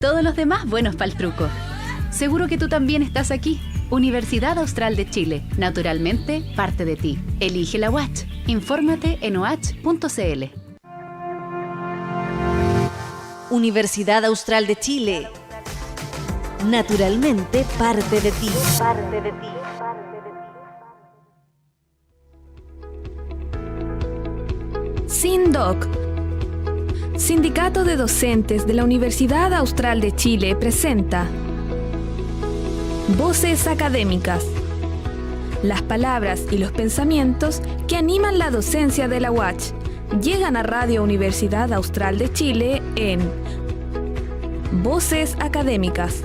Todos los demás buenos pa'l truco. Seguro que tú también estás aquí. Universidad Austral de Chile. Naturalmente, parte de ti. Elige la UACH. Infórmate en oach.cl. Universidad Austral de Chile. Naturalmente, parte de ti. SINDOC, Sindicato de Docentes de la Universidad Austral de Chile, presenta Voces Académicas. Las palabras y los pensamientos que animan la docencia de la UACH llegan a Radio Universidad Austral de Chile en Voces Académicas.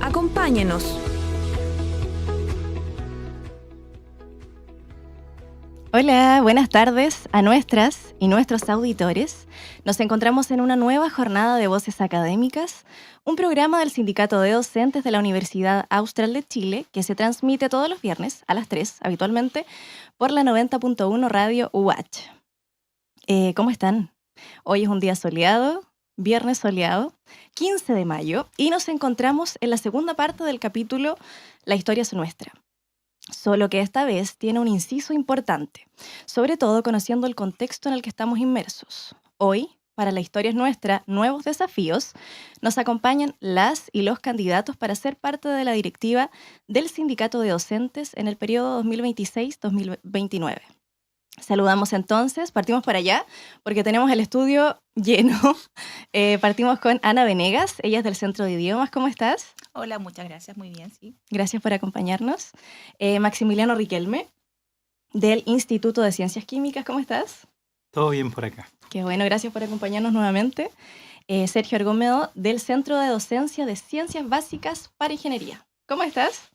Acompáñenos. Hola, buenas tardes a nuestras y nuestros auditores. Nos encontramos en una nueva jornada de Voces Académicas, un programa del Sindicato de Docentes de la Universidad Austral de Chile que se transmite todos los viernes a las 3, habitualmente, por la 90.1 Radio UACH. ¿Cómo están? Hoy es un día soleado, viernes soleado, 15 de mayo, y nos encontramos en la segunda parte del capítulo La historia es nuestra. Solo que esta vez tiene un inciso importante, sobre todo conociendo el contexto en el que estamos inmersos. Hoy, para La historia es nuestra, nuevos desafíos, nos acompañan las y los candidatos para ser parte de la directiva del Sindicato de Docentes en el periodo 2026-2029. Saludamos entonces, partimos para allá, porque tenemos el estudio lleno. Partimos con Ana Venegas, ella es del Centro de Idiomas. ¿Cómo estás? Hola, muchas gracias, muy bien, sí. Gracias por acompañarnos. Maximiliano Riquelme, del Instituto de Ciencias Químicas. ¿Cómo estás? Todo bien por acá. Qué bueno, gracias por acompañarnos nuevamente. Sergio Argómedo, del Centro de Docencia de Ciencias Básicas para Ingeniería. ¿Cómo estás?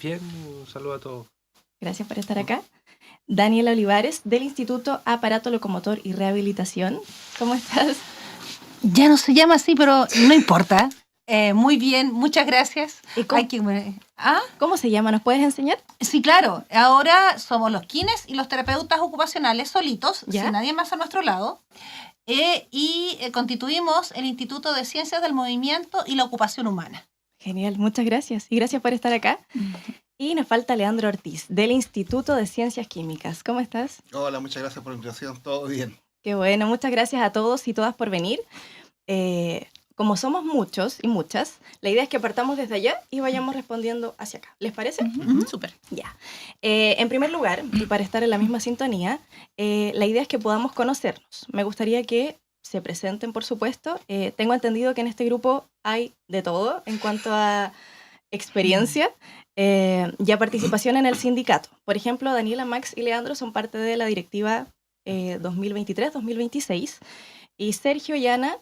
Bien, un saludo a todos. Gracias por estar acá. Daniela Olivares, del Instituto Aparato Locomotor y Rehabilitación. ¿Cómo estás? Ya no se llama así, pero no importa. Muy bien, muchas gracias. ¿Y cómo se llama? ¿Nos puedes enseñar? Sí, claro. Ahora somos los kines y los terapeutas ocupacionales solitos, ¿Ya? sin nadie más a nuestro lado. Y constituimos el Instituto de Ciencias del Movimiento y la Ocupación Humana. Genial, muchas gracias. Y gracias por estar acá. Y nos falta Leandro Ortiz, del Instituto de Ciencias Químicas. ¿Cómo estás? Hola, muchas gracias por la invitación. Todo bien. Qué bueno, muchas gracias a todos y todas por venir. Como somos muchos y muchas, la idea es que partamos desde allá y vayamos respondiendo hacia acá. ¿Les parece? Súper. Ya. En primer lugar, y para estar en la misma sintonía, la idea es que podamos conocernos. Me gustaría que se presenten, por supuesto. Tengo entendido que en este grupo hay de todo en cuanto a experiencia y a participación en el sindicato. Por ejemplo, Daniela, Max y Leandro son parte de la directiva 2023-2026 y Sergio y Ana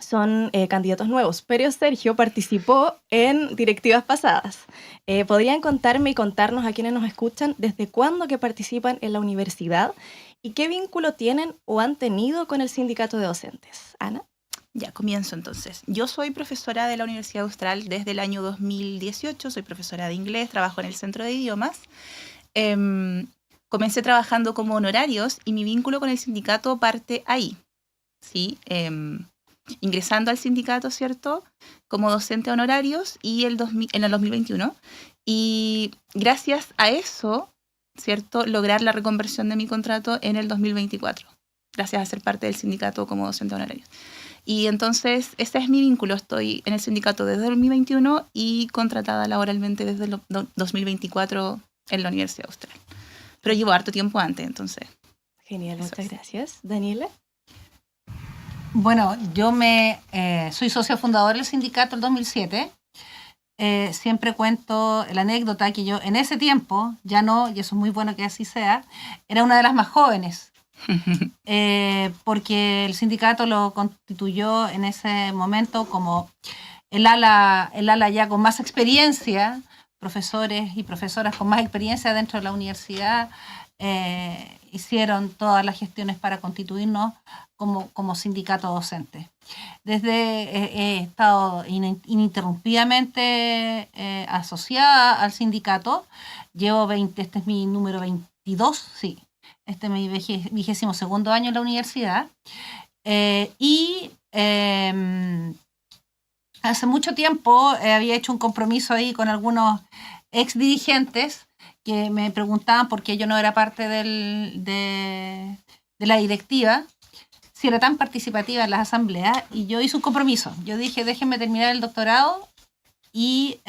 son candidatos nuevos, pero Sergio participó en directivas pasadas. ¿Podrían contarme y contarnos a quienes nos escuchan desde cuándo que participan en la universidad y qué vínculo tienen o han tenido con el sindicato de docentes? Ana. Ya, comienzo entonces. Yo soy profesora de la Universidad Austral desde el año 2018, soy profesora de inglés, trabajo en el Centro de Idiomas. Comencé trabajando como honorarios y mi vínculo con el sindicato parte ahí, ¿sí? Ingresando al sindicato, ¿cierto? Como docente honorarios y en el 2021. Y gracias a eso, ¿cierto? Lograr la reconversión de mi contrato en el 2024. Gracias a ser parte del sindicato como docente honorario. Y entonces, ese es mi vínculo. Estoy en el sindicato desde el 2021 y contratada laboralmente desde el 2024 en la Universidad Austral. Pero llevo harto tiempo antes, entonces. Genial, muchas gracias. Daniela. Bueno, yo soy socia fundadora del sindicato en 2007. Siempre cuento la anécdota que yo en ese tiempo, ya no, y eso es muy bueno que así sea, era una de las más jóvenes. Porque el sindicato lo constituyó en ese momento como el ala ya con más experiencia, profesores y profesoras con más experiencia dentro de la universidad hicieron todas las gestiones para constituirnos como sindicato docente. He estado ininterrumpidamente asociada al sindicato. Llevo este es mi número 22, sí. Este es mi 22º año en la universidad. hace mucho tiempo había hecho un compromiso ahí con algunos ex dirigentes que me preguntaban por qué yo no era parte de la directiva, si era tan participativa en las asambleas, y yo hice un compromiso. Yo dije, déjenme terminar el doctorado y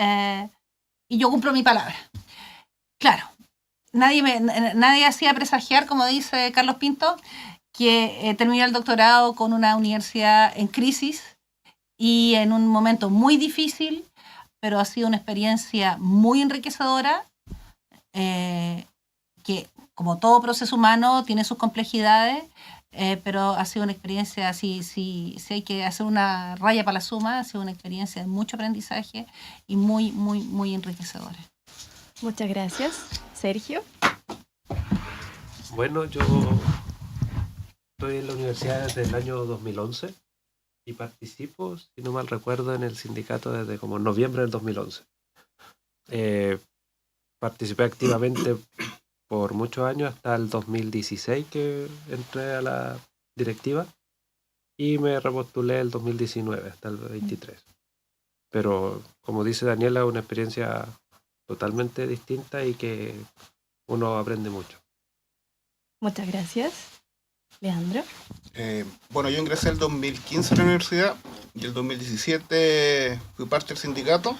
yo cumplo mi palabra. Claro, nadie hacía presagiar, como dice Carlos Pinto, que terminé el doctorado con una universidad en crisis y en un momento muy difícil, pero ha sido una experiencia muy enriquecedora, que como todo proceso humano tiene sus complejidades, pero ha sido una experiencia, si hay que hacer una raya para la suma, ha sido una experiencia de mucho aprendizaje y muy, muy, muy enriquecedora. Muchas gracias. Sergio. Bueno, yo estoy en la universidad desde el año 2011 y participo, si no mal recuerdo, en el sindicato desde como noviembre del 2011. Participé activamente por muchos años hasta el 2016 que entré a la directiva y me repostulé el 2019 hasta el 23. Pero como dice Daniela, una experiencia totalmente distinta y que uno aprende mucho. Muchas gracias. Leandro. Bueno, yo ingresé el 2015 a la universidad y el 2017 fui parte del sindicato.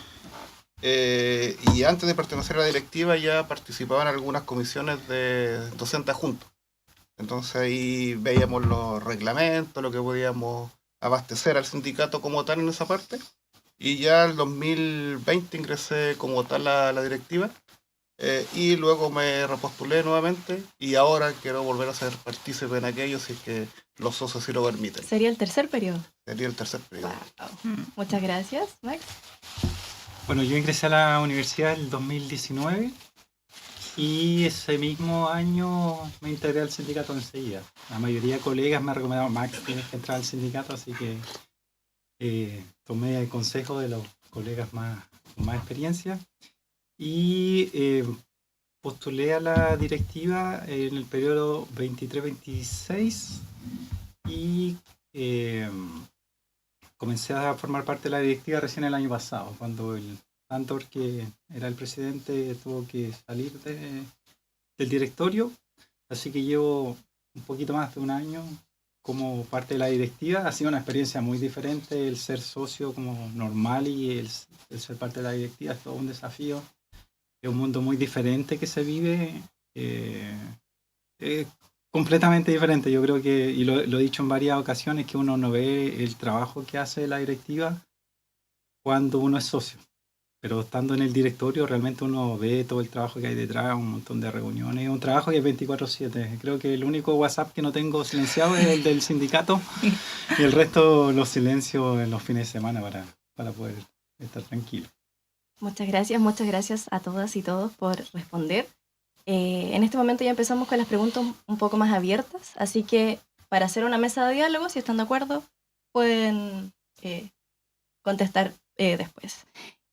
Y antes de pertenecer a la directiva ya participaba en algunas comisiones de docentes adjuntos. Entonces ahí veíamos los reglamentos, lo que podíamos abastecer al sindicato como tal en esa parte. Y ya el 2020 ingresé como tal a la directiva y luego me repostulé nuevamente y ahora quiero volver a ser partícipe en aquello si es que los socios sí lo permiten. Sería el tercer periodo. Sería el tercer periodo. Wow. Muchas gracias, Max. Bueno, yo ingresé a la universidad en el 2019 y ese mismo año me integré al sindicato enseguida. La mayoría de colegas me han recomendado, Max, tienes que entrar al sindicato, así que tomé el consejo de los colegas con más experiencia y postulé a la directiva en el periodo 23-26 y comencé a formar parte de la directiva recién el año pasado, cuando el Antor, que era el presidente, tuvo que salir del directorio, así que llevo un poquito más de un año como parte de la directiva. Ha sido una experiencia muy diferente el ser socio como normal y el ser parte de la directiva, es todo un desafío, es un mundo muy diferente que se vive, completamente diferente. Yo creo que, y lo he dicho en varias ocasiones, que uno no ve el trabajo que hace la directiva cuando uno es socio. Pero estando en el directorio realmente uno ve todo el trabajo que hay detrás, un montón de reuniones, un trabajo que es 24/7. Creo que el único WhatsApp que no tengo silenciado es el del sindicato y el resto los silencio en los fines de semana para poder estar tranquilo. Muchas gracias a todas y todos por responder. En este momento ya empezamos con las preguntas un poco más abiertas, así que para hacer una mesa de diálogo, si están de acuerdo, pueden contestar después.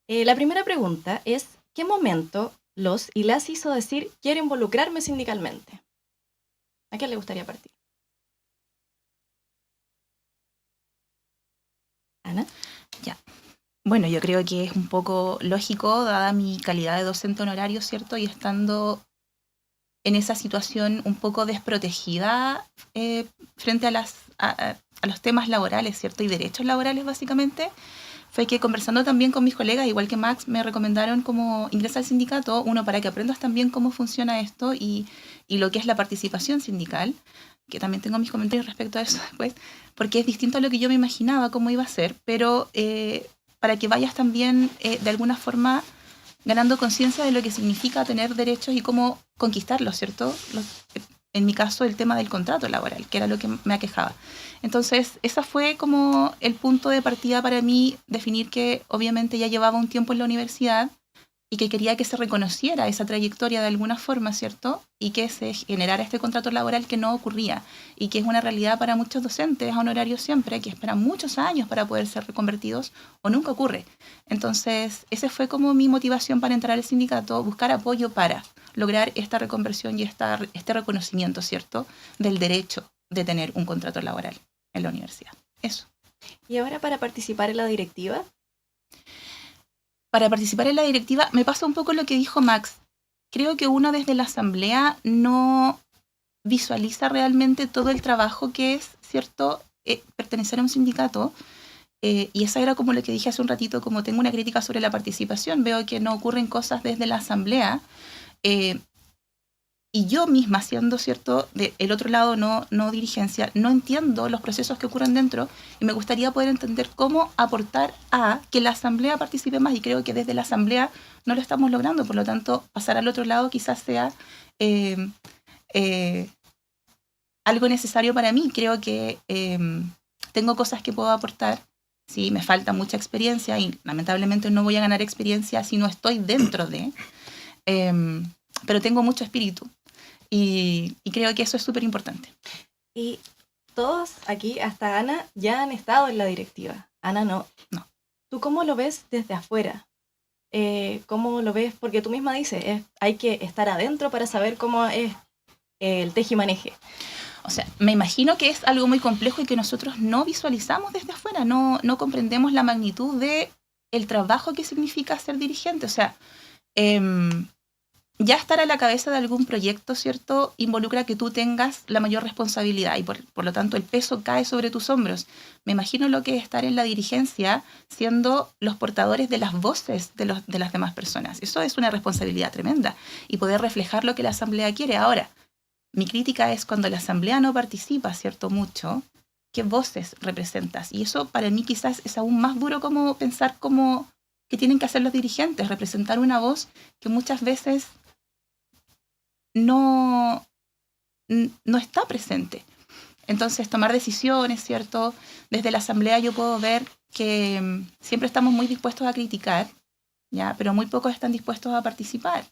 La primera pregunta es, ¿qué momento los y las hizo decir quiero involucrarme sindicalmente? ¿A quién le gustaría partir? ¿Ana? Ya. Bueno, yo creo que es un poco lógico, dada mi calidad de docente honorario, ¿cierto? Y estando en esa situación un poco desprotegida frente a los temas laborales, ¿cierto? Y derechos laborales, básicamente, fue que conversando también con mis colegas, igual que Max, me recomendaron como ingresar al sindicato, uno, para que aprendas también cómo funciona esto y lo que es la participación sindical, que también tengo mis comentarios respecto a eso después, porque es distinto a lo que yo me imaginaba cómo iba a ser, pero para que vayas también de alguna forma ganando conciencia de lo que significa tener derechos y cómo conquistarlos, ¿cierto? En mi caso, el tema del contrato laboral, que era lo que me aquejaba. Entonces, ese fue como el punto de partida para mí, definir que obviamente ya llevaba un tiempo en la universidad y que quería que se reconociera esa trayectoria de alguna forma, ¿cierto? Y que se generara este contrato laboral que no ocurría y que es una realidad para muchos docentes honorarios siempre, que esperan muchos años para poder ser reconvertidos o nunca ocurre. Entonces, esa fue como mi motivación para entrar al sindicato, buscar apoyo para lograr esta reconversión y este reconocimiento, ¿cierto?, del derecho de tener un contrato laboral en la universidad. Eso. Y ahora, para participar en la directiva, para participar en la directiva me pasa un poco lo que dijo Max. Creo que uno desde la asamblea no visualiza realmente todo el trabajo que es, ¿cierto?, pertenecer a un sindicato. Y eso era como lo que dije hace un ratito, como tengo una crítica sobre la participación, veo que no ocurren cosas desde la asamblea. Y yo misma, siendo, ¿cierto?, del otro lado, no dirigencia, no entiendo los procesos que ocurren dentro y me gustaría poder entender cómo aportar a que la asamblea participe más, y creo que desde la asamblea no lo estamos logrando, por lo tanto, pasar al otro lado quizás sea algo necesario para mí. Creo que tengo cosas que puedo aportar, sí, me falta mucha experiencia y lamentablemente no voy a ganar experiencia si no estoy dentro de, pero tengo mucho espíritu. Y creo que eso es súper importante. Y todos aquí, hasta Ana, ya han estado en la directiva. Ana no. No. ¿Tú cómo lo ves desde afuera? ¿Cómo lo ves? Porque tú misma dices, hay que estar adentro para saber cómo es el tejimaneje. O sea, me imagino que es algo muy complejo y que nosotros no visualizamos desde afuera, no comprendemos la magnitud de el trabajo que significa ser dirigente. O sea, ya estar a la cabeza de algún proyecto, ¿cierto?, involucra que tú tengas la mayor responsabilidad y por lo tanto el peso cae sobre tus hombros. Me imagino lo que es estar en la dirigencia siendo los portadores de las voces de las demás personas. Eso es una responsabilidad tremenda y poder reflejar lo que la asamblea quiere. Ahora, mi crítica es cuando la asamblea no participa, ¿cierto?, mucho, ¿qué voces representas? Y eso para mí quizás es aún más duro, como pensar como que tienen que hacer los dirigentes, representar una voz que muchas veces no está presente. Entonces, tomar decisiones, ¿cierto? Desde la asamblea yo puedo ver que siempre estamos muy dispuestos a criticar, ¿ya?, pero muy pocos están dispuestos a participar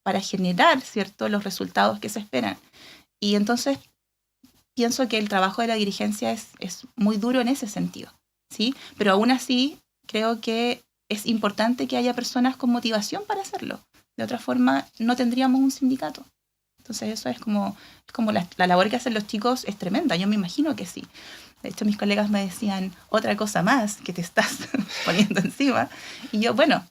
para generar, ¿cierto?, los resultados que se esperan. Y entonces pienso que el trabajo de la dirigencia es muy duro en ese sentido, ¿sí? Pero aún así creo que es importante que haya personas con motivación para hacerlo. De otra forma, no tendríamos un sindicato. Entonces eso es como la labor que hacen los chicos es tremenda, yo me imagino que sí. De hecho, mis colegas me decían, otra cosa más que te estás poniendo encima. Y yo, bueno,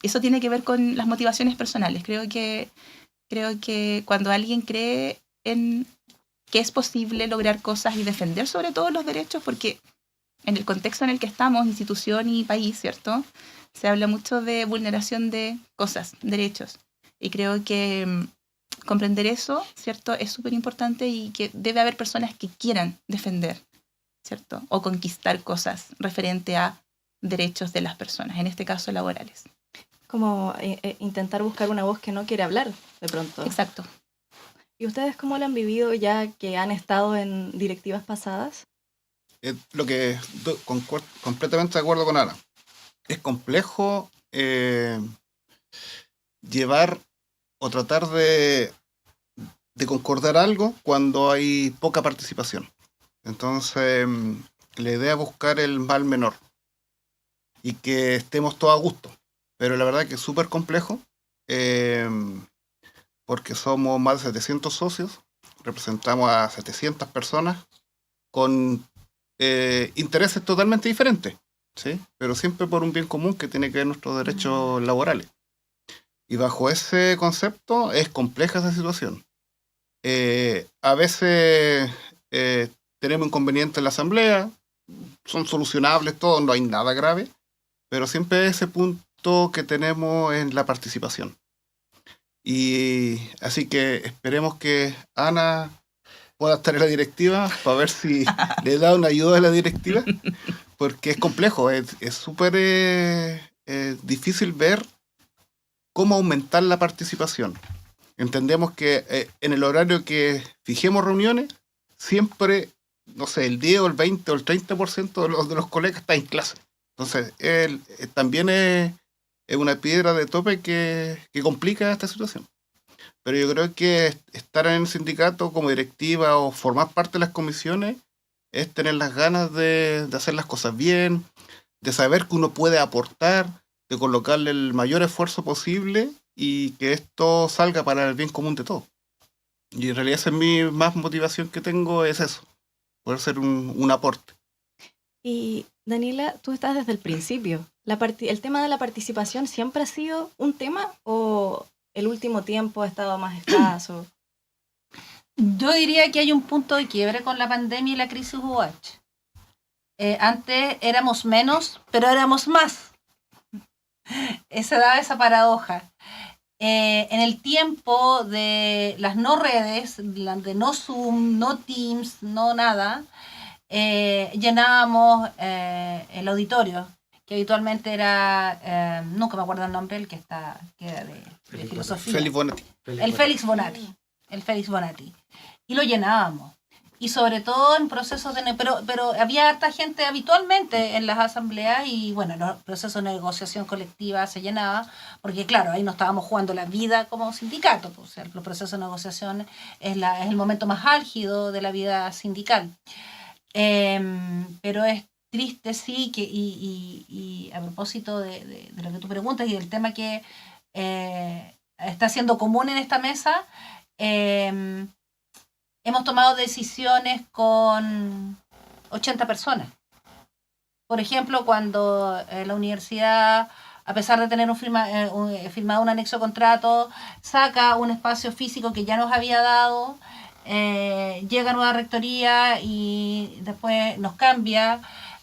eso tiene que ver con las motivaciones personales. Creo que cuando alguien cree en que es posible lograr cosas y defender sobre todo los derechos, porque en el contexto en el que estamos, institución y país, ¿cierto?, se habla mucho de vulneración de cosas, derechos. Y creo que comprender eso, ¿cierto?, es súper importante y que debe haber personas que quieran defender, ¿cierto?, o conquistar cosas referente a derechos de las personas, en este caso laborales. Como intentar buscar una voz que no quiere hablar, de pronto. Exacto. ¿Y ustedes cómo lo han vivido ya que han estado en directivas pasadas? Lo que completamente de acuerdo con Ana. Es complejo llevar o tratar de concordar algo cuando hay poca participación. Entonces, la idea es buscar el mal menor y que estemos todos a gusto. Pero la verdad que es súper complejo porque somos más de 700 socios, representamos a 700 personas con intereses totalmente diferentes, ¿sí?, pero siempre por un bien común que tiene que ver nuestros derechos laborales. Y bajo ese concepto es compleja esa situación. A veces tenemos inconvenientes en la asamblea, son solucionables todos, no hay nada grave, pero siempre ese punto que tenemos en la participación. Y así que esperemos que Ana pueda estar en la directiva para ver si le da una ayuda a la directiva, porque es complejo, es súper difícil ver cómo aumentar la participación. Entendemos que en el horario que fijemos reuniones, siempre, no sé, el 10 o el 20 o el 30% de los colegas está en clase. Entonces, también es una piedra de tope que complica esta situación. Pero yo creo que estar en el sindicato como directiva o formar parte de las comisiones es tener las ganas de hacer las cosas bien, de saber que uno puede aportar, de colocarle el mayor esfuerzo posible y que esto salga para el bien común de todos. Y en realidad esa es mi más motivación que tengo, es eso, poder ser un aporte. Y Daniela, tú estás desde el principio. ¿El tema de la participación siempre ha sido un tema o el último tiempo ha estado más escaso? Yo diría que hay un punto de quiebre con la pandemia y la crisis UH. Antes éramos menos, pero éramos más. Se daba esa paradoja. En el tiempo de las no redes, de no Zoom, no Teams, no nada, llenábamos el auditorio, que habitualmente era, nunca me acuerdo el nombre, el que era de filosofía. Félix Bonatti. El Félix Bonatti. Y lo llenábamos. Y sobre todo en procesos de... Pero había harta gente habitualmente en las asambleas y bueno, los procesos de negociación colectiva se llenaba, porque claro, ahí no estábamos jugando la vida como sindicato, pues, o sea, los procesos de negociación es el momento más álgido de la vida sindical. Pero es triste, sí, y a propósito de lo que tú preguntas y del tema que está siendo común en esta mesa, hemos tomado decisiones con 80 personas. Por ejemplo, cuando la universidad, a pesar de tener firmado un anexo contrato, saca un espacio físico que ya nos había dado, llega nueva rectoría y después nos cambia,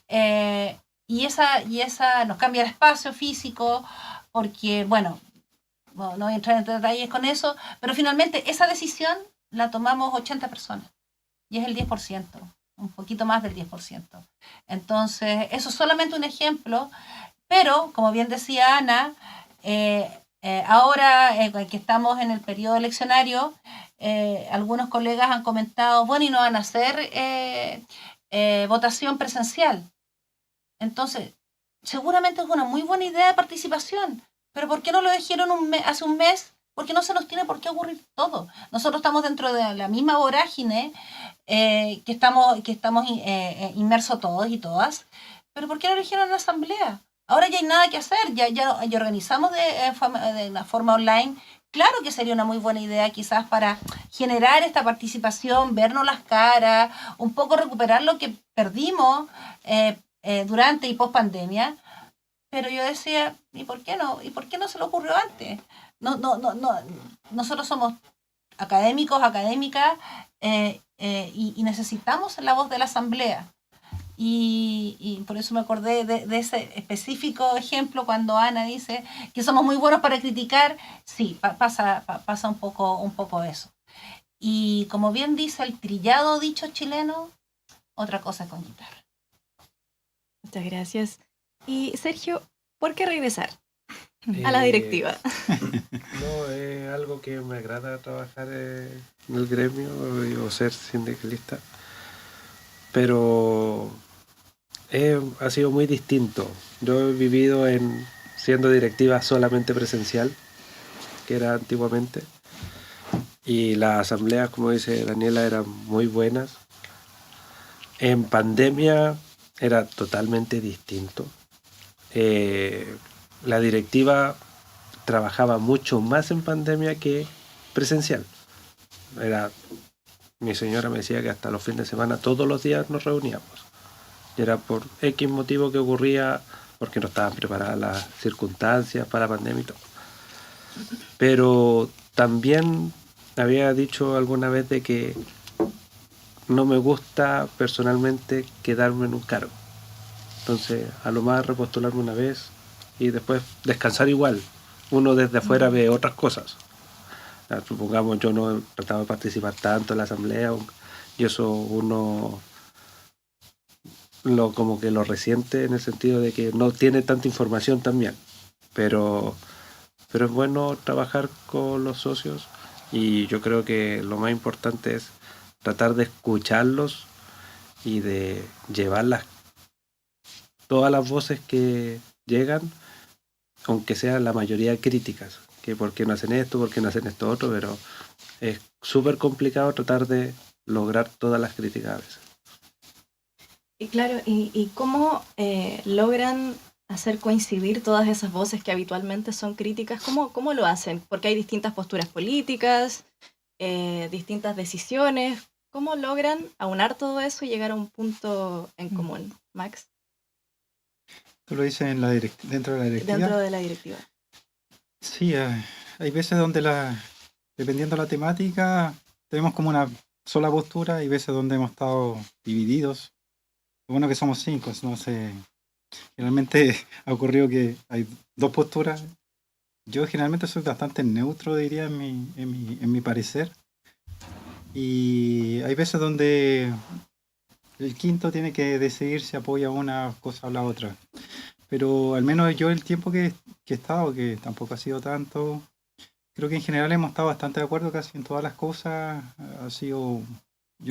y esa nos cambia el espacio físico, porque, bueno, no voy a entrar en detalles con eso, pero finalmente esa decisión la tomamos 80 personas, y es el 10%, un poquito más del 10%. Entonces, eso es solamente un ejemplo, pero, como bien decía Ana, ahora que estamos en el periodo eleccionario, algunos colegas han comentado, bueno, y no van a hacer votación presencial. Entonces, seguramente es una muy buena idea de participación, pero ¿por qué no lo dijeron hace un mes? Porque no se nos tiene por qué ocurrir todo. Nosotros estamos dentro de la misma vorágine que estamos inmersos todos y todas, pero ¿por qué no lo dijeron en la asamblea? Ahora ya hay nada que hacer, ya organizamos de una forma online. Claro que sería una muy buena idea quizás para generar esta participación, vernos las caras, un poco recuperar lo que perdimos durante y post pandemia. Pero yo decía, ¿y por qué no? ¿Y por qué no se le ocurrió antes? No. Nosotros somos académicos, académicas, y necesitamos la voz de la asamblea. Y por eso me acordé de ese específico ejemplo cuando Ana dice que somos muy buenos para criticar. Sí, pasa un poco eso. Y como bien dice el trillado dicho chileno, otra cosa con guitarra. Muchas gracias. Y Sergio, ¿por qué regresar a la directiva? No, es algo que me agrada trabajar en el gremio o ser sindicalista, pero ha sido muy distinto. Yo he vivido siendo directiva solamente presencial, que era antiguamente, y las asambleas, como dice Daniela, eran muy buenas. En pandemia era totalmente distinto. La directiva trabajaba mucho más en pandemia que presencial. Mi señora me decía que hasta los fines de semana todos los días nos reuníamos. Y era por X motivo que ocurría, porque no estaban preparadas las circunstancias para la pandemia y todo. Pero también había dicho alguna vez de que no me gusta personalmente quedarme en un cargo. Entonces, a lo más repostularme una vez y después descansar igual. Uno desde afuera ve otras cosas. Supongamos, yo no he tratado de participar tanto en la asamblea, y eso uno como que lo resiente en el sentido de que no tiene tanta información también. Pero es bueno trabajar con los socios, y yo creo que lo más importante es tratar de escucharlos y de llevar todas las voces que llegan, aunque sean la mayoría críticas, que por qué no hacen esto, por qué no hacen esto otro, pero es súper complicado tratar de lograr todas las críticas a veces. Y claro, ¿y cómo logran hacer coincidir todas esas voces que habitualmente son críticas? ¿Cómo lo hacen? Porque hay distintas posturas políticas, distintas decisiones. ¿Cómo logran aunar todo eso y llegar a un punto en común, Max? Tú lo dices dentro de la directiva. dentro de la directiva? Sí, hay veces donde dependiendo de la temática, tenemos como una sola postura, hay veces donde hemos estado divididos. Lo bueno que somos 5, no sé. Generalmente ha ocurrido que hay 2 posturas. Yo generalmente soy bastante neutro, diría, en mi parecer. Y hay veces donde el quinto tiene que decidir si apoya una cosa o la otra. Pero al menos yo el tiempo que he estado, que tampoco ha sido tanto, creo que en general hemos estado bastante de acuerdo casi en todas las cosas. Yo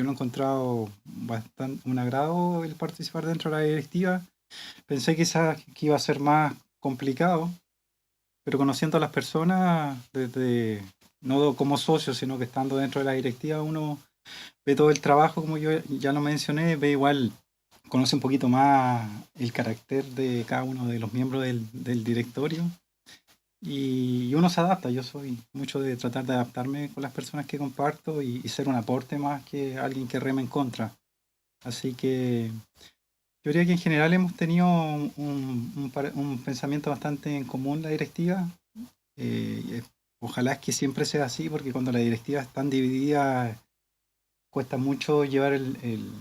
lo he encontrado bastante un agrado el participar dentro de la directiva. Pensé quizás que iba a ser más complicado, pero conociendo a las personas, no como socio, sino que estando dentro de la directiva, uno ve todo el trabajo, como yo ya lo mencioné, conoce un poquito más el carácter de cada uno de los miembros del directorio y uno se adapta. Yo soy mucho de tratar de adaptarme con las personas que comparto y ser un aporte más que alguien que reme en contra. Así que yo diría que en general hemos tenido un pensamiento bastante en común la directiva. Ojalá es que siempre sea así, porque cuando la directiva es tan dividida cuesta mucho llevar el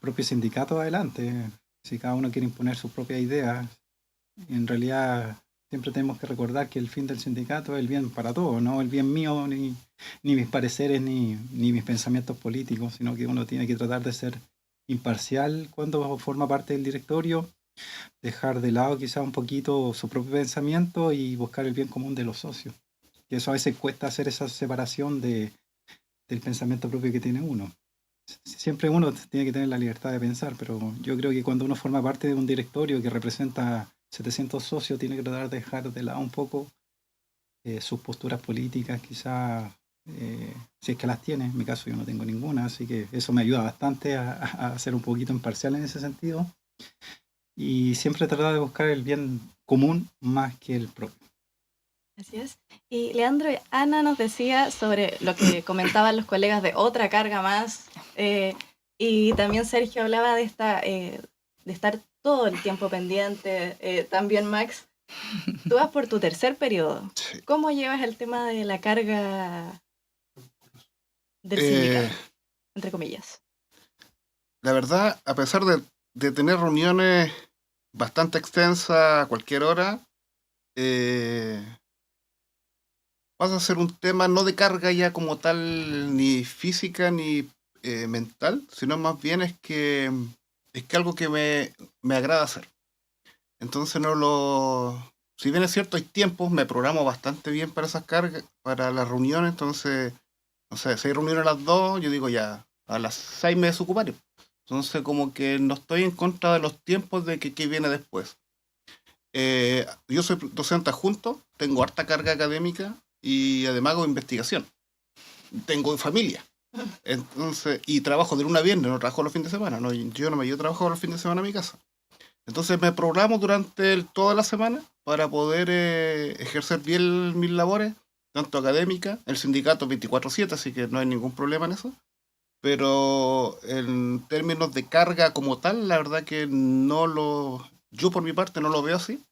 propio sindicato adelante. Si cada uno quiere imponer sus propias ideas, en realidad siempre tenemos que recordar que el fin del sindicato es el bien para todos, no el bien mío, ni mis pareceres, ni mis pensamientos políticos, sino que uno tiene que tratar de ser imparcial cuando forma parte del directorio, dejar de lado quizá un poquito su propio pensamiento y buscar el bien común de los socios. Y eso a veces cuesta hacer esa separación del pensamiento propio que tiene uno. Siempre uno tiene que tener la libertad de pensar, pero yo creo que cuando uno forma parte de un directorio que representa 700 socios, tiene que tratar de dejar de lado un poco sus posturas políticas, quizás, si es que las tiene. En mi caso yo no tengo ninguna, así que eso me ayuda bastante a ser un poquito imparcial en ese sentido. Y siempre tratar de buscar el bien común más que el propio. Así es. Y Leandro, Ana nos decía sobre lo que comentaban los colegas de otra carga más, y también Sergio hablaba de estar todo el tiempo pendiente, también Max. Tú vas por tu tercer periodo. Sí. ¿Cómo llevas el tema de la carga del sindicato, entre comillas? La verdad, a pesar de tener reuniones bastante extensas a cualquier hora, pasa a ser un tema no de carga ya como tal, ni física ni mental, sino más bien es que algo que me agrada hacer. Entonces si bien es cierto, hay tiempos, me programo bastante bien para esas cargas, para las reuniones. Entonces, no sé, si hay reuniones a las 2, yo digo ya, a las 6 me desocuparé. Entonces como que no estoy en contra de los tiempos de qué viene después. Yo soy docente adjunto, tengo harta carga académica y además hago investigación. Tengo familia. Entonces, y trabajo de lunes a viernes, no trabajo los fines de semana. No, yo no me llevo trabajo los fines de semana a mi casa. Entonces me programo durante toda la semana para poder ejercer bien mis labores, tanto académicas, el sindicato 24/7, así que no hay ningún problema en eso. Pero en términos de carga como tal, la verdad que yo por mi parte no lo veo así,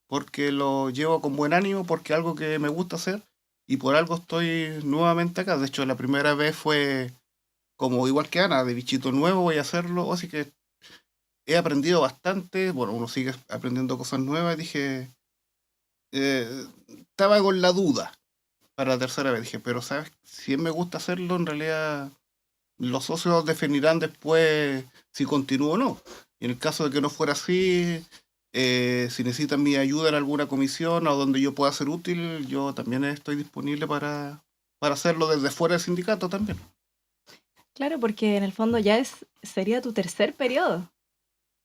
porque lo llevo con buen ánimo, porque es algo que me gusta hacer y por algo estoy nuevamente acá. De hecho, la primera vez fue como igual que Ana, de bichito nuevo voy a hacerlo, así que he aprendido bastante. Bueno, uno sigue aprendiendo cosas nuevas. Dije, estaba con la duda para la tercera vez. Dije, pero ¿sabes? Si me gusta hacerlo, en realidad los socios definirán después si continúo o no. Y en el caso de que no fuera así, si necesitan mi ayuda en alguna comisión o donde yo pueda ser útil, yo también estoy disponible para hacerlo desde fuera del sindicato también. Claro, porque en el fondo ya sería tu tercer periodo.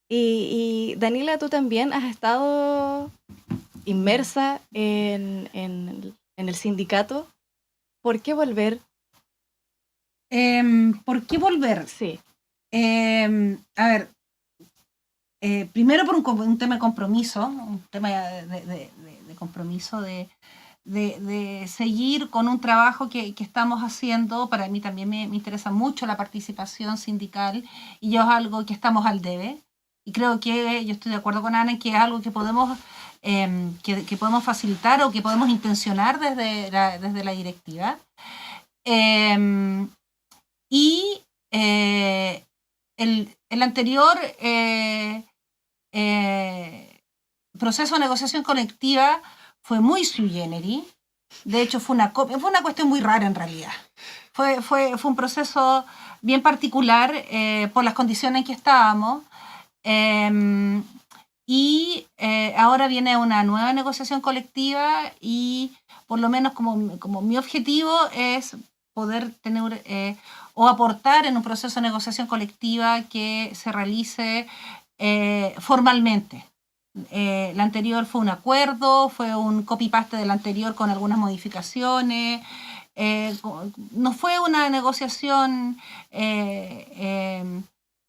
Y Daniela, tú también has estado inmersa en el sindicato. ¿Por qué volver? ¿Por qué volver? Sí. A ver, primero por un tema de compromiso, un tema de compromiso de seguir con un trabajo que estamos haciendo. Para mí también me interesa mucho la participación sindical y yo es algo que estamos al debe. y creo que yo estoy de acuerdo con Ana en que es algo que podemos que podemos facilitar o que podemos intencionar desde la directiva. Y el anterior proceso de negociación colectiva fue muy sui generis. De hecho, fue una cuestión muy rara en realidad. Fue un proceso bien particular por las condiciones en que estábamos. Y ahora viene una nueva negociación colectiva y por lo menos como mi objetivo es poder tener o aportar en un proceso de negociación colectiva que se realice formalmente. La anterior fue un acuerdo, fue un copy-paste del anterior con algunas modificaciones. No fue una negociación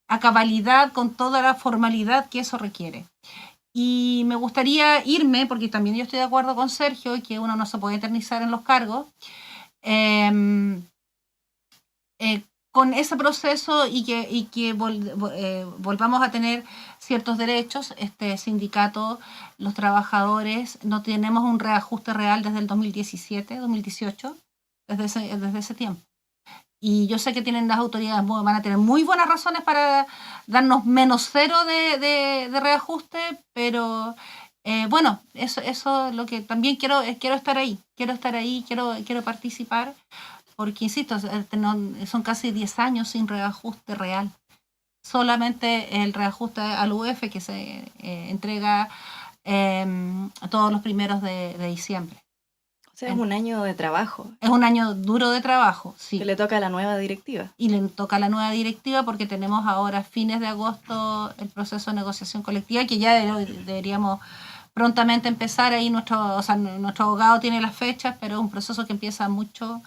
a cabalidad con toda la formalidad que eso requiere. Y me gustaría irme, porque también yo estoy de acuerdo con Sergio, que uno no se puede eternizar en los cargos, con ese proceso y que volvamos a tener ciertos derechos. Este sindicato, los trabajadores, no tenemos un reajuste real desde el 2017, 2018, desde ese tiempo. Y yo sé que tienen las autoridades, van a tener muy buenas razones para darnos menos 0 de reajuste, pero bueno, eso es lo que también quiero estar ahí, quiero participar, porque insisto, son casi 10 años sin reajuste real. Solamente el reajuste al UF que se entrega todos los primeros de diciembre. O sea, es un año de trabajo. Es un año duro de trabajo, sí. Que le toca a la nueva directiva. Y le toca a la nueva directiva porque tenemos ahora, fines de agosto, el proceso de negociación colectiva, que ya deberíamos prontamente empezar. Ahí nuestro abogado tiene las fechas, pero es un proceso que empieza mucho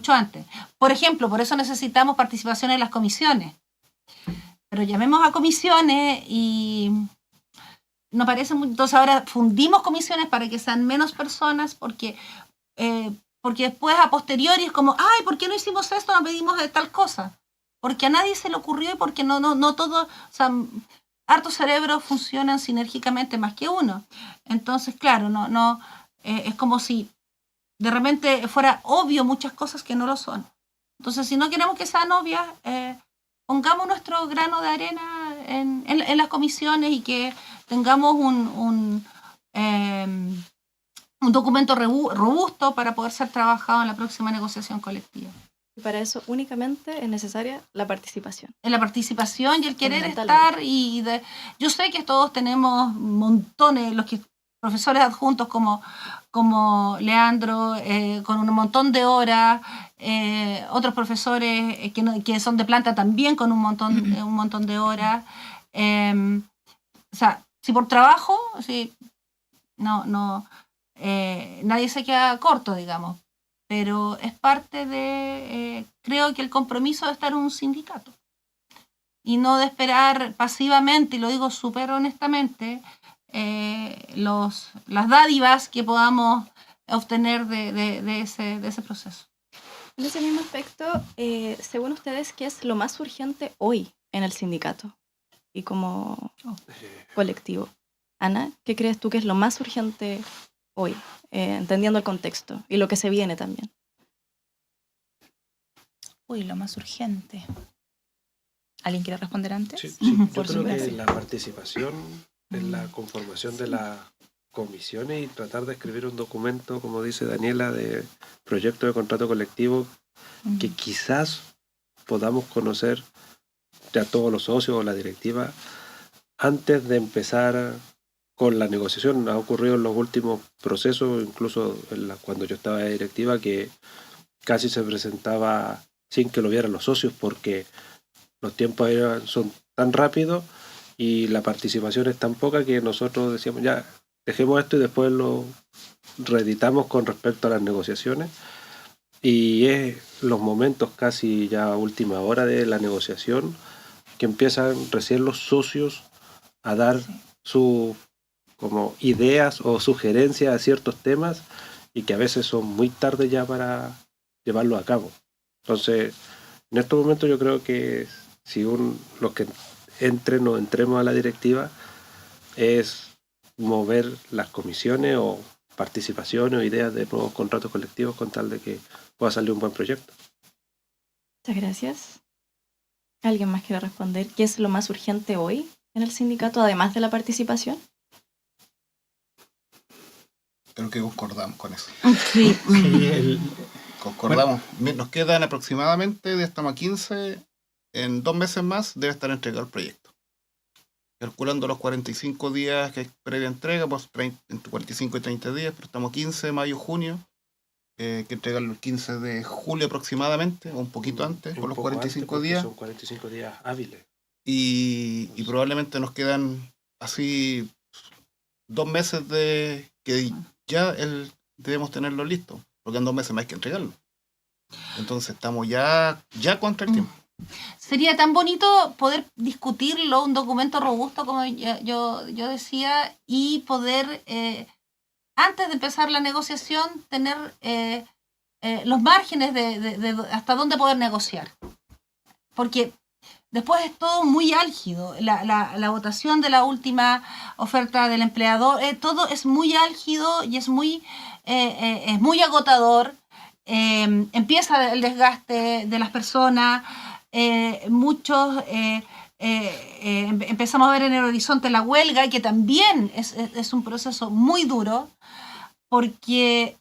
antes. Por ejemplo, por eso necesitamos participación en las comisiones. Pero llamemos a comisiones y no parece mucho. Entonces ahora fundimos comisiones para que sean menos personas, porque después a posteriori es como, ay, ¿por qué no hicimos esto? No pedimos de tal cosa. Porque a nadie se le ocurrió y porque no todo, o sea, hartos cerebros funcionan sinérgicamente más que uno. Entonces, claro, es como si de repente fuera obvio muchas cosas que no lo son. Entonces, si no queremos que sean obvias, pongamos nuestro grano de arena en las comisiones y que tengamos un documento robusto para poder ser trabajado en la próxima negociación colectiva. Y para eso únicamente es necesaria la participación. En la participación y el querer estar. Yo sé que todos tenemos montones, profesores adjuntos como Leandro, con un montón de horas, otros profesores que son de planta también con un montón de horas. O sea, si por trabajo, sí, nadie se queda corto, digamos, pero es parte de, creo que el compromiso de estar en un sindicato y no de esperar pasivamente, y lo digo súper honestamente, las dádivas que podamos obtener de ese proceso. En ese mismo aspecto, según ustedes, ¿qué es lo más urgente hoy en el sindicato y como colectivo? Ana, ¿qué crees tú que es lo más urgente hoy, entendiendo el contexto y lo que se viene también? Lo más urgente. ¿Alguien quiere responder antes? Sí. Yo creo que la participación en la conformación de las comisiones y tratar de escribir un documento, como dice Daniela, de proyecto de contrato colectivo que quizás podamos conocer ya todos los socios o la directiva antes de empezar con la negociación. Ha ocurrido en los últimos procesos, incluso cuando yo estaba de directiva, que casi se presentaba sin que lo vieran los socios porque los tiempos son tan rápidos y la participación es tan poca que nosotros decíamos, ya, dejemos esto y después lo reeditamos con respecto a las negociaciones. Y es los momentos casi ya a última hora de la negociación que empiezan recién los socios a dar sus como ideas o sugerencias a ciertos temas y que a veces son muy tarde ya para llevarlo a cabo. Entonces, en estos momentos yo creo que si los que entremos a la directiva es mover las comisiones o participaciones o ideas de nuevos contratos colectivos con tal de que pueda salir un buen proyecto. Muchas gracias. ¿Alguien más quiere responder? ¿Qué es lo más urgente hoy en el sindicato, además de la participación? Creo que concordamos con eso. Sí. Concordamos. Nos quedan aproximadamente, estamos a 15, en 2 meses más debe estar entregado el proyecto. Calculando los 45 días que hay previa entrega, pues entre 45 y 30 días, pero estamos 15, mayo, junio, que entregarlo el 15 de julio aproximadamente, o un poquito antes, por los 45 días. Son 45 días hábiles. Y probablemente nos quedan así 2 meses de que ya debemos tenerlo listo, porque en 2 meses más hay que entregarlo. Entonces estamos ya contra el tiempo. Sería tan bonito poder discutirlo, un documento robusto, como yo decía, y poder, antes de empezar la negociación, tener los márgenes de hasta dónde poder negociar. Porque después es todo muy álgido. La votación de la última oferta del empleador, todo es muy álgido y es muy agotador. Empieza el desgaste de las personas. Muchos empezamos a ver en el horizonte la huelga, que también es un proceso muy duro, porque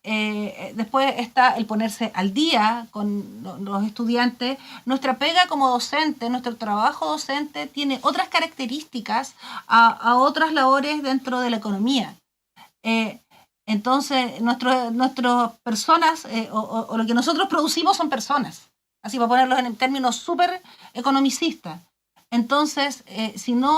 después está el ponerse al día con los estudiantes. Nuestra pega como docente, nuestro trabajo docente tiene otras características a otras labores dentro de la economía. Entonces, nuestras personas, o lo que nosotros producimos son personas. Así, para ponerlos en términos súper economicistas. Entonces, si no,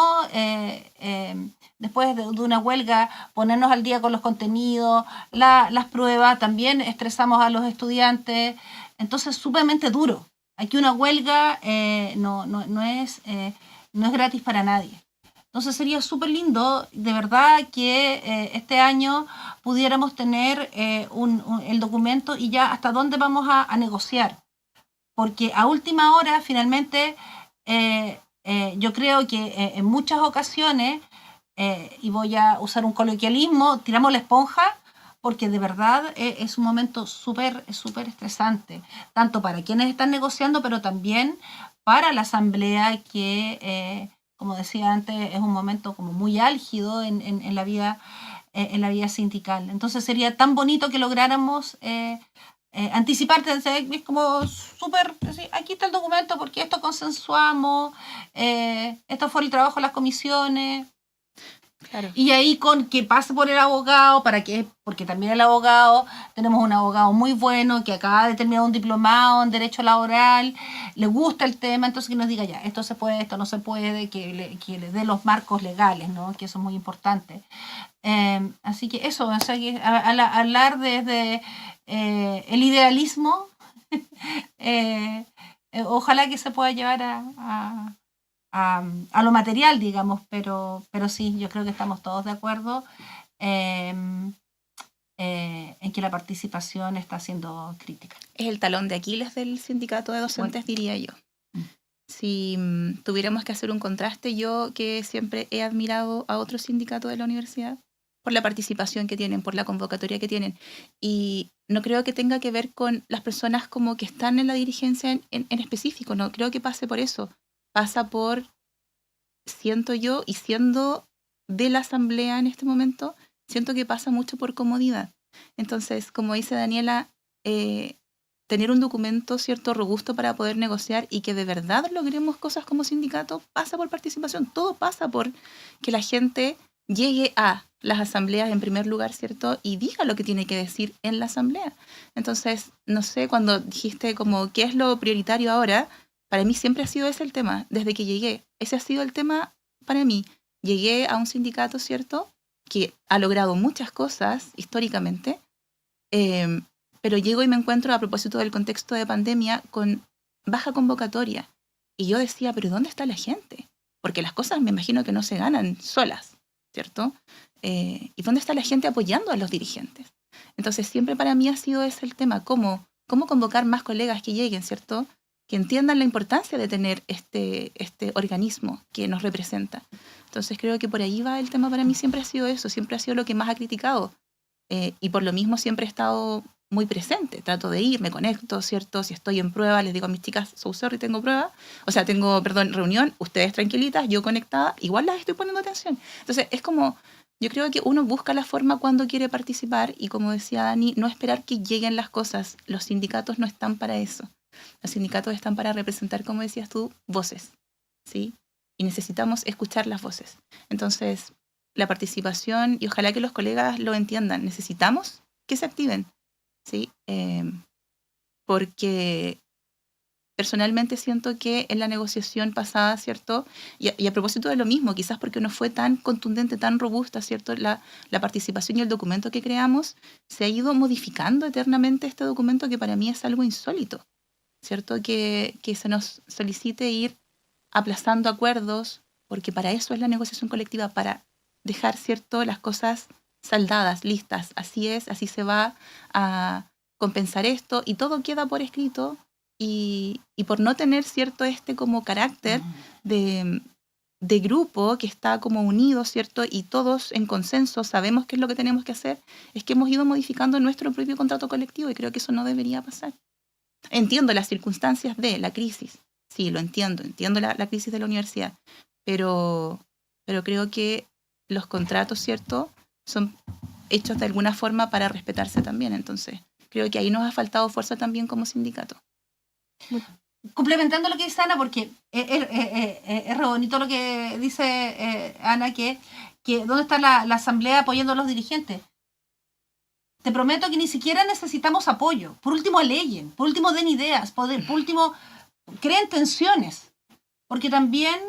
después de una huelga, ponernos al día con los contenidos, las pruebas, también estresamos a los estudiantes. Entonces, sumamente duro. Aquí una huelga no es gratis para nadie. Entonces, sería súper lindo, de verdad, que este año pudiéramos tener el documento y ya hasta dónde vamos a negociar. Porque a última hora, finalmente, yo creo que en muchas ocasiones, y voy a usar un coloquialismo, tiramos la esponja, porque de verdad es un momento súper estresante, tanto para quienes están negociando, pero también para la asamblea, que, como decía antes, es un momento como muy álgido en la vida sindical. Entonces sería tan bonito que lográramos anticiparte, es como súper, aquí está el documento porque esto consensuamos, esto fue el trabajo de las comisiones. Claro. Y ahí con que pase por el abogado, porque también el abogado, tenemos un abogado muy bueno que acaba de terminar un diplomado en Derecho Laboral, le gusta el tema, entonces que nos diga ya, esto se puede, esto no se puede, que le dé los marcos legales, ¿no? Que eso es muy importante. Así que eso, o sea, que hablar desde el idealismo, ojalá que se pueda llevar a lo material, digamos, pero sí, yo creo que estamos todos de acuerdo en que la participación está siendo crítica. Es el talón de Aquiles del sindicato de docentes, diría yo. Si tuviéramos que hacer un contraste, yo que siempre he admirado a otros sindicatos de la universidad por la participación que tienen, por la convocatoria que tienen, y no creo que tenga que ver con las personas como que están en la dirigencia en específico, no creo que pase por eso. Pasa por, siento yo, y siendo de la asamblea en este momento, siento que pasa mucho por comodidad. Entonces, como dice Daniela, tener un documento, cierto, robusto para poder negociar y que de verdad logremos cosas como sindicato, pasa por participación. Todo pasa por que la gente llegue a las asambleas en primer lugar, ¿cierto? Y diga lo que tiene que decir en la asamblea. Entonces, no sé, cuando dijiste como qué es lo prioritario ahora, para mí siempre ha sido ese el tema, desde que llegué. Ese ha sido el tema para mí. Llegué a un sindicato, ¿cierto?, que ha logrado muchas cosas históricamente, pero llego y me encuentro, a propósito del contexto de pandemia, con baja convocatoria. Y yo decía, ¿pero dónde está la gente? Porque las cosas me imagino que no se ganan solas, ¿cierto? ¿Y dónde está la gente apoyando a los dirigentes? Entonces siempre para mí ha sido ese el tema, cómo convocar más colegas que lleguen, ¿cierto? que entiendan la importancia de tener este organismo que nos representa. Entonces creo que por ahí va el tema. Para mí siempre ha sido eso, siempre ha sido lo que más ha criticado, y por lo mismo siempre he estado muy presente, trato de ir, me conecto, ¿cierto? Si estoy en prueba, les digo a mis chicas, so sorry, tengo prueba, reunión, ustedes tranquilitas, yo conectada, igual las estoy poniendo atención. Entonces es como, yo creo que uno busca la forma cuando quiere participar, y como decía Dani, no esperar que lleguen las cosas. Los sindicatos no están para eso. Los sindicatos están para representar, como decías tú, voces, ¿sí? Y necesitamos escuchar las voces. Entonces, la participación, y ojalá que los colegas lo entiendan, necesitamos que se activen, ¿sí? Porque personalmente siento que en la negociación pasada, ¿cierto? Y a propósito de lo mismo, quizás porque no fue tan contundente, tan robusta, ¿cierto? La participación y el documento que creamos, se ha ido modificando eternamente este documento, que para mí es algo insólito, ¿cierto? Que se nos solicite ir aplazando acuerdos, porque para eso es la negociación colectiva, para dejar, ¿cierto?, las cosas saldadas, listas. Así es, así se va a compensar esto, y todo queda por escrito, y por no tener, ¿cierto?, como carácter de grupo que está como unido, ¿cierto?, y todos en consenso sabemos qué es lo que tenemos que hacer, es que hemos ido modificando nuestro propio contrato colectivo, y creo que eso no debería pasar. Entiendo las circunstancias de la crisis, sí, lo entiendo la crisis de la universidad, pero creo que los contratos, ¿cierto?, son hechos de alguna forma para respetarse también. Entonces, creo que ahí nos ha faltado fuerza también como sindicato. Complementando lo que dice Ana, porque es re bonito lo que dice Ana, que ¿dónde está la asamblea apoyando a los dirigentes? Te prometo que ni siquiera necesitamos apoyo. Por último, leyen. Por último, den ideas. Por último, creen tensiones. Porque también,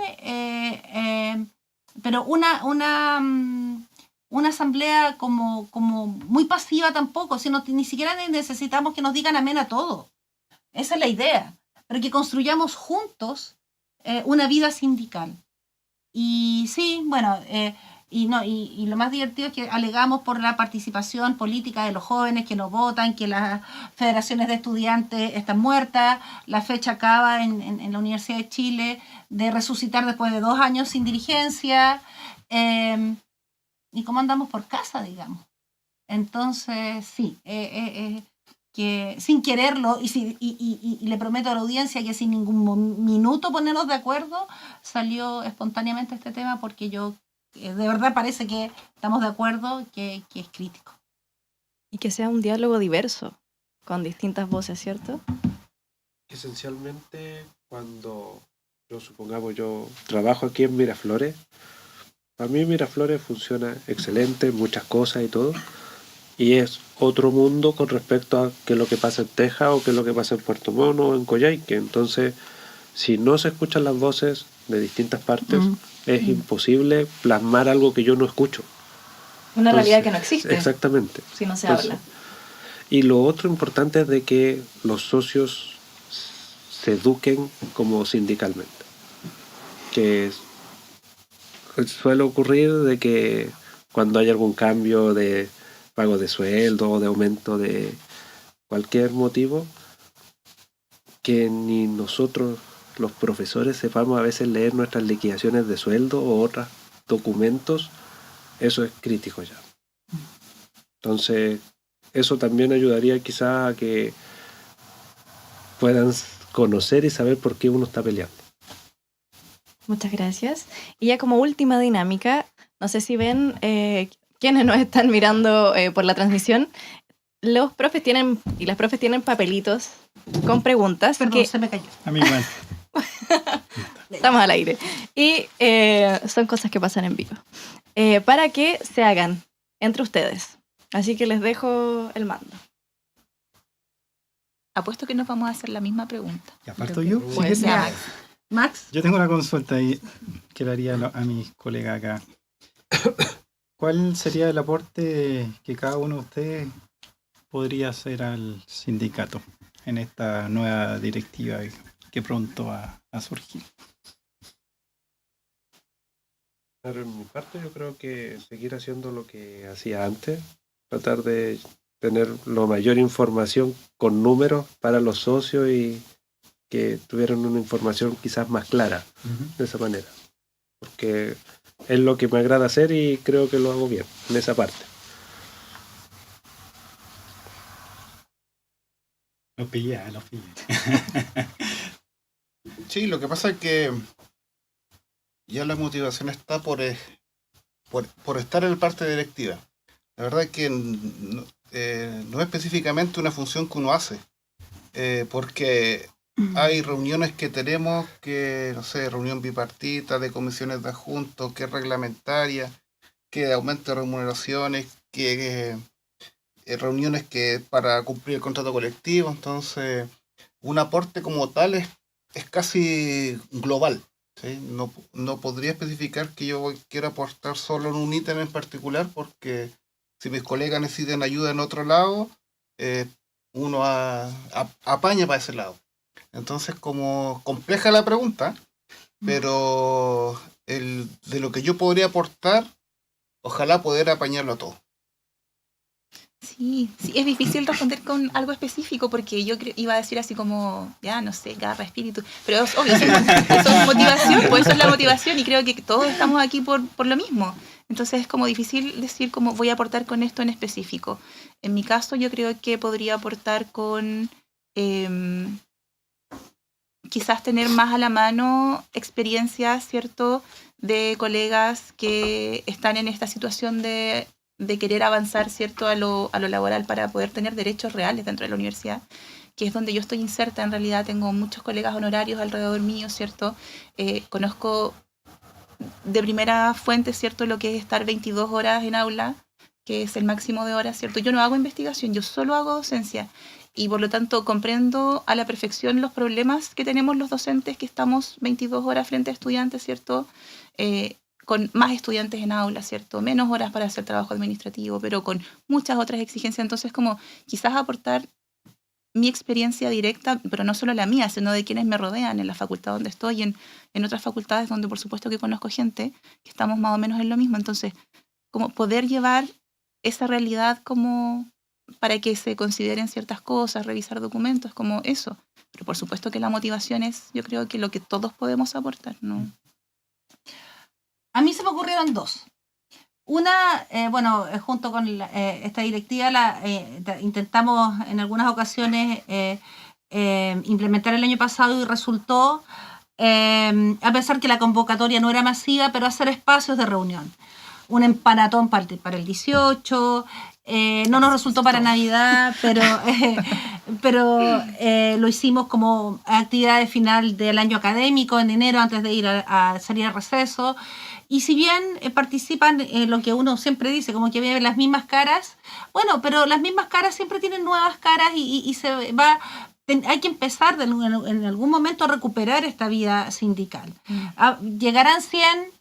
pero una asamblea como muy pasiva tampoco, sino ni siquiera necesitamos que nos digan amén a todo. Esa es la idea. Pero que construyamos juntos una vida sindical. Y sí, bueno, y lo más divertido es que alegamos por la participación política de los jóvenes que no votan, que las federaciones de estudiantes están muertas, la fecha acaba en la Universidad de Chile de resucitar después de 2 años sin dirigencia, y cómo andamos por casa, digamos. Entonces, sí, que sin quererlo, y le prometo a la audiencia que sin ningún minuto ponernos de acuerdo, salió espontáneamente este tema, porque yo de verdad parece que estamos de acuerdo que es crítico. Y que sea un diálogo diverso, con distintas voces, ¿cierto? Esencialmente, cuando yo trabajo aquí en Miraflores, para mí Miraflores funciona excelente, muchas cosas y todo, y es otro mundo con respecto a qué es lo que pasa en Texas o qué es lo que pasa en Puerto Montt o en Coyhaique. Entonces, si no se escuchan las voces de distintas partes, es imposible plasmar algo que yo no escucho. Una realidad que no existe. Exactamente. Si no se habla. Y lo otro importante es de que los socios se eduquen como sindicalmente. Que suele ocurrir de que cuando hay algún cambio de pago de sueldo o de aumento de cualquier motivo, que ni nosotros los profesores sepamos a veces leer nuestras liquidaciones de sueldo o otros documentos, eso es crítico ya. Entonces, eso también ayudaría quizás a que puedan conocer y saber por qué uno está peleando. Muchas gracias. Y ya como última dinámica, no sé si ven quienes nos están mirando por la transmisión, los profes tienen y las profes tienen papelitos con preguntas. Perdón, se me cayó. A mí igual. Estamos al aire. Y son cosas que pasan en vivo. Para que se hagan entre ustedes. Así que les dejo el mando. Apuesto que nos vamos a hacer la misma pregunta. ¿Y aparto yo? Pues Sí, ya. Max. Yo tengo una consulta ahí que le haría a mis colegas acá. ¿Cuál sería el aporte que cada uno de ustedes podría hacer al sindicato en esta nueva directiva que pronto va a surgir? Claro, en mi parte yo creo que seguir haciendo lo que hacía antes, tratar de tener la mayor información con números para los socios y que tuvieran una información quizás más clara de esa manera. Porque es lo que me agrada hacer y creo que lo hago bien en esa parte. Lo pillé. Sí, lo que pasa es que ya la motivación está por estar en parte directiva. La verdad es que no es específicamente una función que uno hace, porque hay reuniones que tenemos que, no sé, reunión bipartita de comisiones de adjuntos, que es reglamentaria, que de aumento de remuneraciones, que reuniones que para cumplir el contrato colectivo. Entonces, un aporte como tal es casi global, ¿sí? No podría especificar que yo quiera aportar solo en un ítem en particular, porque si mis colegas necesitan ayuda en otro lado, uno apaña para ese lado. Entonces, como compleja la pregunta, pero de lo que yo podría aportar, ojalá poder apañarlo todo. Sí, es difícil responder con algo específico porque yo iba a decir así como, ya, no sé, garra, espíritu, pero es obvio, eso es motivación, pues eso es la motivación y creo que todos estamos aquí por lo mismo. Entonces es como difícil decir cómo voy a aportar con esto en específico. En mi caso yo creo que podría aportar con quizás tener más a la mano experiencias, ¿cierto?, de colegas que están en esta situación de querer avanzar, ¿cierto?, a lo laboral para poder tener derechos reales dentro de la universidad, que es donde yo estoy inserta. En realidad tengo muchos colegas honorarios alrededor mío, ¿cierto? Conozco de primera fuente, ¿cierto?, lo que es estar 22 horas en aula, que es el máximo de horas, ¿cierto? Yo no hago investigación, yo solo hago docencia. Y por lo tanto comprendo a la perfección los problemas que tenemos los docentes que estamos 22 horas frente a estudiantes, ¿cierto? Con más estudiantes en aula, ¿cierto? Menos horas para hacer trabajo administrativo, pero con muchas otras exigencias. Entonces, como quizás aportar mi experiencia directa, pero no solo la mía, sino de quienes me rodean en la facultad donde estoy y en otras facultades donde por supuesto que conozco gente que estamos más o menos en lo mismo. Entonces, como poder llevar esa realidad como para que se consideren ciertas cosas, revisar documentos, como eso. Pero por supuesto que la motivación es, yo creo que lo que todos podemos aportar, ¿no? A mí se me ocurrieron dos. Una, junto con esta directiva intentamos en algunas ocasiones implementar el año pasado y resultó, a pesar que la convocatoria no era masiva, pero hacer espacios de reunión. Un empanatón para el 18, no nos resultó para Navidad, pero lo hicimos como actividad de final del año académico, en enero, antes de ir a salir a receso. Y si bien participan lo que uno siempre dice, como que ven las mismas caras, bueno, pero las mismas caras siempre tienen nuevas caras y se va... Hay que empezar en algún momento a recuperar esta vida sindical. Llegarán 100...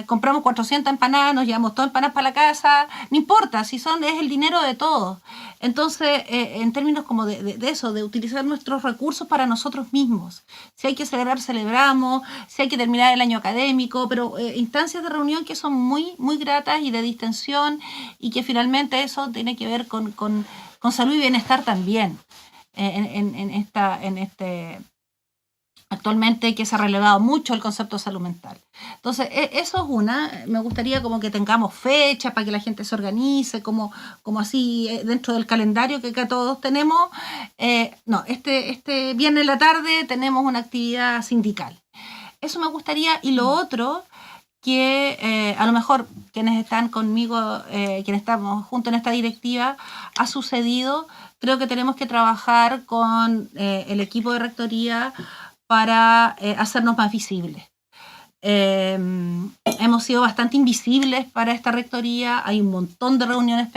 compramos 400 empanadas, nos llevamos todas empanadas para la casa, no importa, es el dinero de todos. Entonces, en términos como de eso, de utilizar nuestros recursos para nosotros mismos. Si hay que celebrar, celebramos, si hay que terminar el año académico, pero instancias de reunión que son muy, muy gratas y de distensión, y que finalmente eso tiene que ver con salud y bienestar también. Actualmente que se ha relevado mucho el concepto de salud mental. Entonces, eso es una. Me gustaría como que tengamos fecha para que la gente se organice, como así dentro del calendario que acá todos tenemos. Este viernes en la tarde tenemos una actividad sindical. Eso me gustaría. Y lo otro, que a lo mejor quienes están conmigo, quienes estamos juntos en esta directiva, ha sucedido. Creo que tenemos que trabajar con el equipo de rectoría para hacernos más visibles. Hemos sido bastante invisibles para esta rectoría, hay un montón de reuniones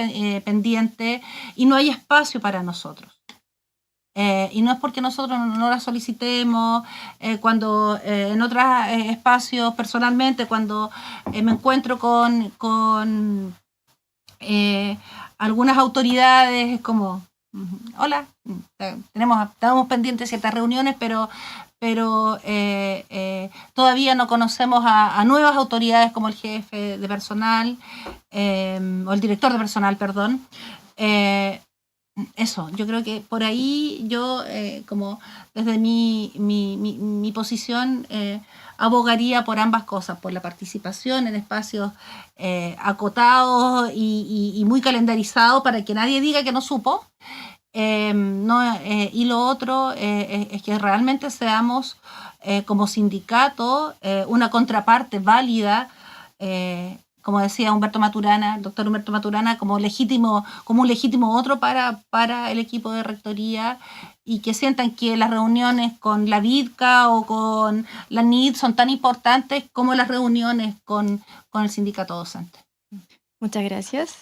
pendientes y no hay espacio para nosotros. Y no es porque nosotros no las solicitemos, cuando en otros espacios personalmente, cuando me encuentro con algunas autoridades, es como... Hola, tenemos pendientes ciertas reuniones, pero todavía no conocemos a nuevas autoridades como el jefe de personal, o el director de personal, perdón. Eso, yo creo que por ahí yo, como desde mi posición, abogaría por ambas cosas, por la participación en espacios acotados y muy calendarizados para que nadie diga que no supo. Y lo otro es que realmente seamos como sindicato una contraparte válida, como decía Humberto Maturana, el doctor Humberto Maturana, como un legítimo otro para el equipo de rectoría, y que sientan que las reuniones con la VIDCA o con la NID son tan importantes como las reuniones con el sindicato docente. Muchas gracias.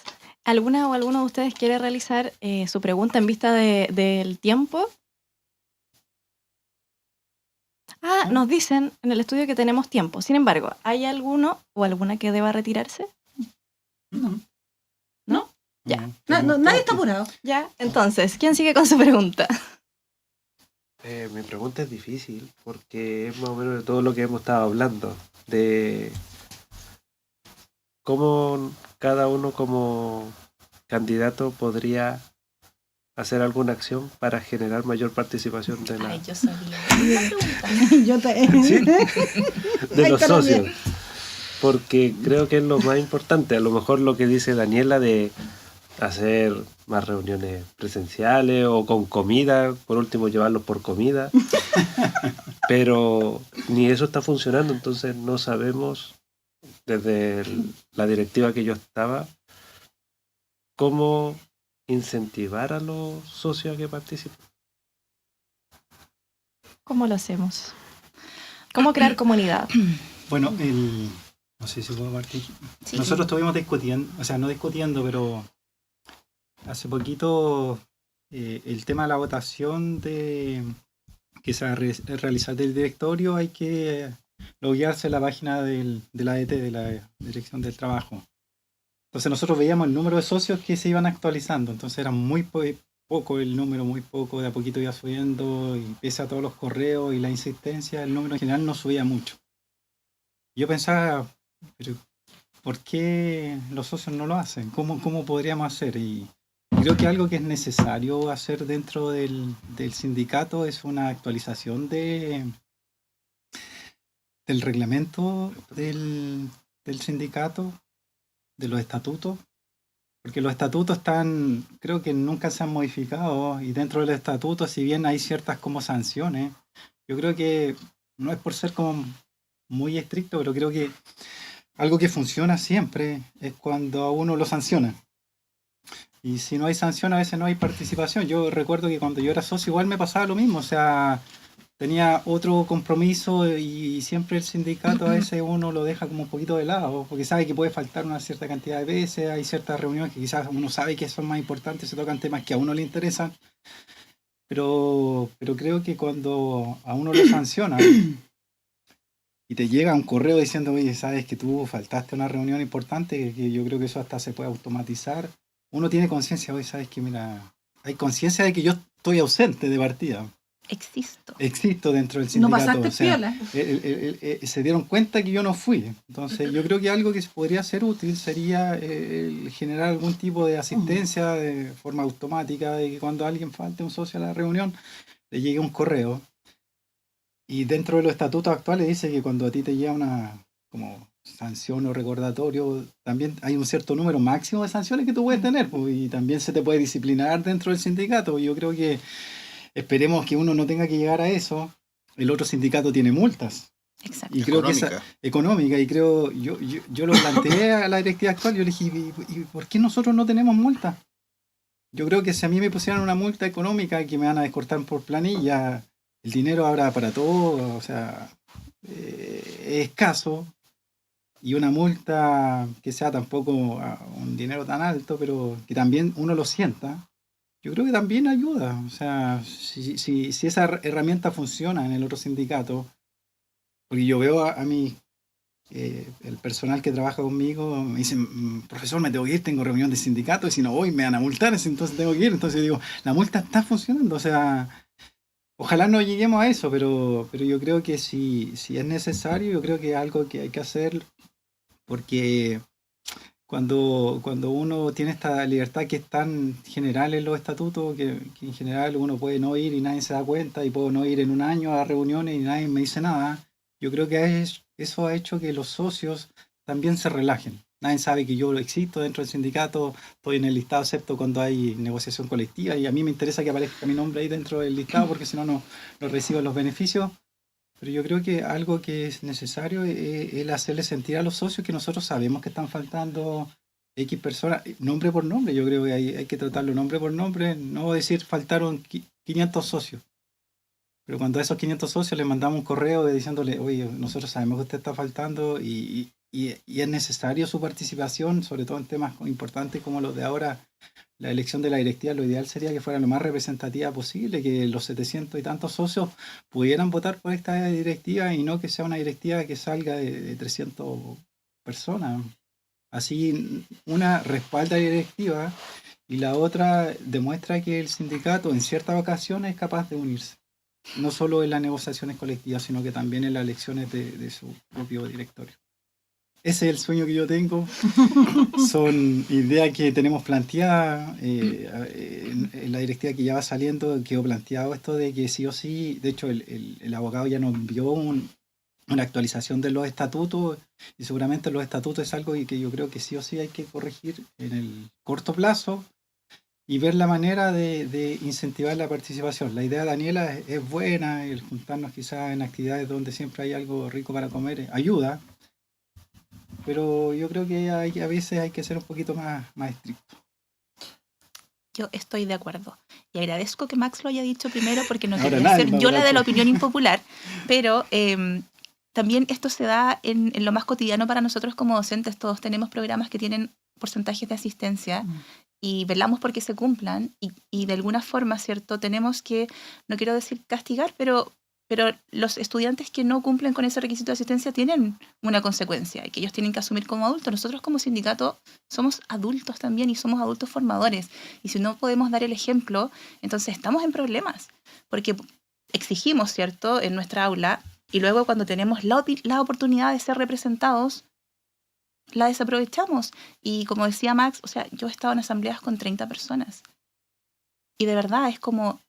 ¿Alguna o alguno de ustedes quiere realizar su pregunta en vista del tiempo? Nos dicen en el estudio que tenemos tiempo. Sin embargo, ¿hay alguno o alguna que deba retirarse? ¿No? Ya. Nadie está apurado. Ya. Entonces, ¿quién sigue con su pregunta? Mi pregunta es difícil porque es más o menos de todo lo que hemos estado hablando, de cómo cada uno como candidato podría hacer alguna acción para generar mayor participación de la... Ay, yo sabía. ¿Sí? De los socios. Porque creo que es lo más importante. A lo mejor lo que dice Daniela de hacer más reuniones presenciales o con comida, por último llevarlos por comida. Pero ni eso está funcionando, entonces no sabemos desde la directiva que yo estaba cómo incentivar a los socios a que participen. ¿Cómo lo hacemos? ¿Cómo crear comunidad? Bueno, no sé si puedo partir. Sí. Nosotros estuvimos discutiendo, o sea, no discutiendo, pero hace poquito el tema de la votación que se va a realizar del directorio, hay que loguearse en la página de la ADT, de la Dirección del Trabajo. Entonces nosotros veíamos el número de socios que se iban actualizando, entonces era muy poco el número, muy poco, de a poquito iba subiendo, y pese a todos los correos y la insistencia, el número en general no subía mucho. Yo pensaba, pero ¿por qué los socios no lo hacen? ¿Cómo podríamos hacer? Y creo que algo que es necesario hacer dentro del sindicato es una actualización del reglamento del sindicato, de los estatutos, porque los estatutos creo que nunca se han modificado, y dentro del estatuto, si bien hay ciertas como sanciones, yo creo que no es por ser como muy estricto, pero creo que algo que funciona siempre es cuando a uno lo sanciona. Y si no hay sanción, a veces no hay participación. Yo recuerdo que cuando yo era socio igual me pasaba lo mismo, o sea, tenía otro compromiso y siempre el sindicato a veces uno lo deja como un poquito de lado, porque sabe que puede faltar una cierta cantidad de veces, hay ciertas reuniones que quizás uno sabe que son más importantes, se tocan temas que a uno le interesan, pero creo que cuando a uno lo sanciona y te llega un correo diciendo, oye, sabes que tú faltaste a una reunión importante, que yo creo que eso hasta se puede automatizar, uno tiene conciencia, oye, sabes que mira, hay conciencia de que yo estoy ausente de partida. Existo dentro del sindicato. No pasaste, o sea, piola. Se dieron cuenta que yo no fui. Entonces yo creo que algo que podría ser útil sería generar algún tipo de asistencia de forma automática, de que cuando alguien falte, un socio a la reunión, le llegue un correo. Y dentro de los estatutos actuales dice que cuando a ti te llega una como sanción o recordatorio, también hay un cierto número máximo de sanciones que tú puedes tener, pues, y también se te puede disciplinar dentro del sindicato. Yo creo que esperemos que uno no tenga que llegar a eso. El otro sindicato tiene multas. Exacto. Y creo que esa económica, y creo, yo lo planteé a la directiva actual, yo le dije, ¿y por qué nosotros no tenemos multas? Yo creo que si a mí me pusieran una multa económica que me van a descortar por planilla, el dinero habrá para todo, o sea, es escaso, y una multa que sea tampoco un dinero tan alto, pero que también uno lo sienta, yo creo que también ayuda. O sea, si esa herramienta funciona en el otro sindicato, porque yo veo a mí, el personal que trabaja conmigo, me dicen, profesor, me tengo que ir, tengo reunión de sindicato, y si no voy me van a multar, entonces tengo que ir. Entonces yo digo, la multa está funcionando, o sea, ojalá no lleguemos a eso, pero yo creo que si es necesario, yo creo que es algo que hay que hacer, porque cuando uno tiene esta libertad que es tan general en los estatutos, que en general uno puede no ir y nadie se da cuenta, y puedo no ir en un año a reuniones y nadie me dice nada, yo creo que eso ha hecho que los socios también se relajen. Nadie sabe que yo existo dentro del sindicato, estoy en el listado excepto cuando hay negociación colectiva, y a mí me interesa que aparezca mi nombre ahí dentro del listado porque si no, no recibo los beneficios. Pero yo creo que algo que es necesario es el hacerle sentir a los socios que nosotros sabemos que están faltando X personas, nombre por nombre. Yo creo que hay que tratarlo nombre por nombre, no decir faltaron 500 socios. Pero cuando a esos 500 socios les mandamos un correo diciéndole, oye, nosotros sabemos que usted está faltando y es necesario su participación, sobre todo en temas importantes como los de ahora, la elección de la directiva, lo ideal sería que fuera lo más representativa posible, que los 700 y tantos socios pudieran votar por esta directiva y no que sea una directiva que salga de 300 personas. Así, una respalda la directiva y la otra demuestra que el sindicato en ciertas ocasiones es capaz de unirse. No solo en las negociaciones colectivas, sino que también en las elecciones de su propio directorio. Ese es el sueño que yo tengo. Son ideas que tenemos planteadas. En la directiva que ya va saliendo quedó planteado esto de que sí o sí, de hecho el abogado ya nos envió una actualización de los estatutos, y seguramente los estatutos es algo que yo creo que sí o sí hay que corregir en el corto plazo y ver la manera de incentivar la participación. La idea de Daniela es buena, el juntarnos quizás en actividades donde siempre hay algo rico para comer ayuda. Pero yo creo que a veces hay que ser un poquito más estricto. Yo estoy de acuerdo. Y agradezco que Max lo haya dicho primero porque no quería ser yo la de la opinión impopular. Pero también esto se da en lo más cotidiano para nosotros como docentes. Todos tenemos programas que tienen porcentajes de asistencia y velamos porque se cumplan. Y de alguna forma, ¿cierto? Tenemos que, no quiero decir castigar, pero los estudiantes que no cumplen con ese requisito de asistencia tienen una consecuencia y que ellos tienen que asumir como adultos. Nosotros como sindicato somos adultos también y somos adultos formadores. Y si no podemos dar el ejemplo, entonces estamos en problemas. Porque exigimos, ¿cierto?, en nuestra aula y luego cuando tenemos la oportunidad de ser representados, la desaprovechamos. Y como decía Max, o sea, yo he estado en asambleas con 30 personas. Y de verdad es como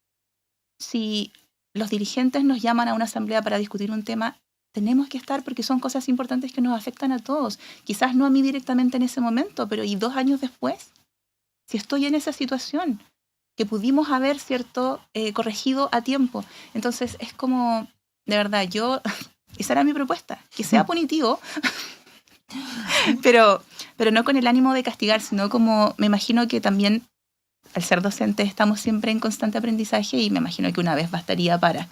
si los dirigentes nos llaman a una asamblea para discutir un tema, tenemos que estar porque son cosas importantes que nos afectan a todos. Quizás no a mí directamente en ese momento, pero ¿y 2 años después? Si estoy en esa situación, que pudimos haber, ¿cierto?, corregido a tiempo. Entonces es como, de verdad, esa era mi propuesta, que sea punitivo, pero no con el ánimo de castigar, sino como, me imagino que también al ser docente estamos siempre en constante aprendizaje y me imagino que una vez bastaría para.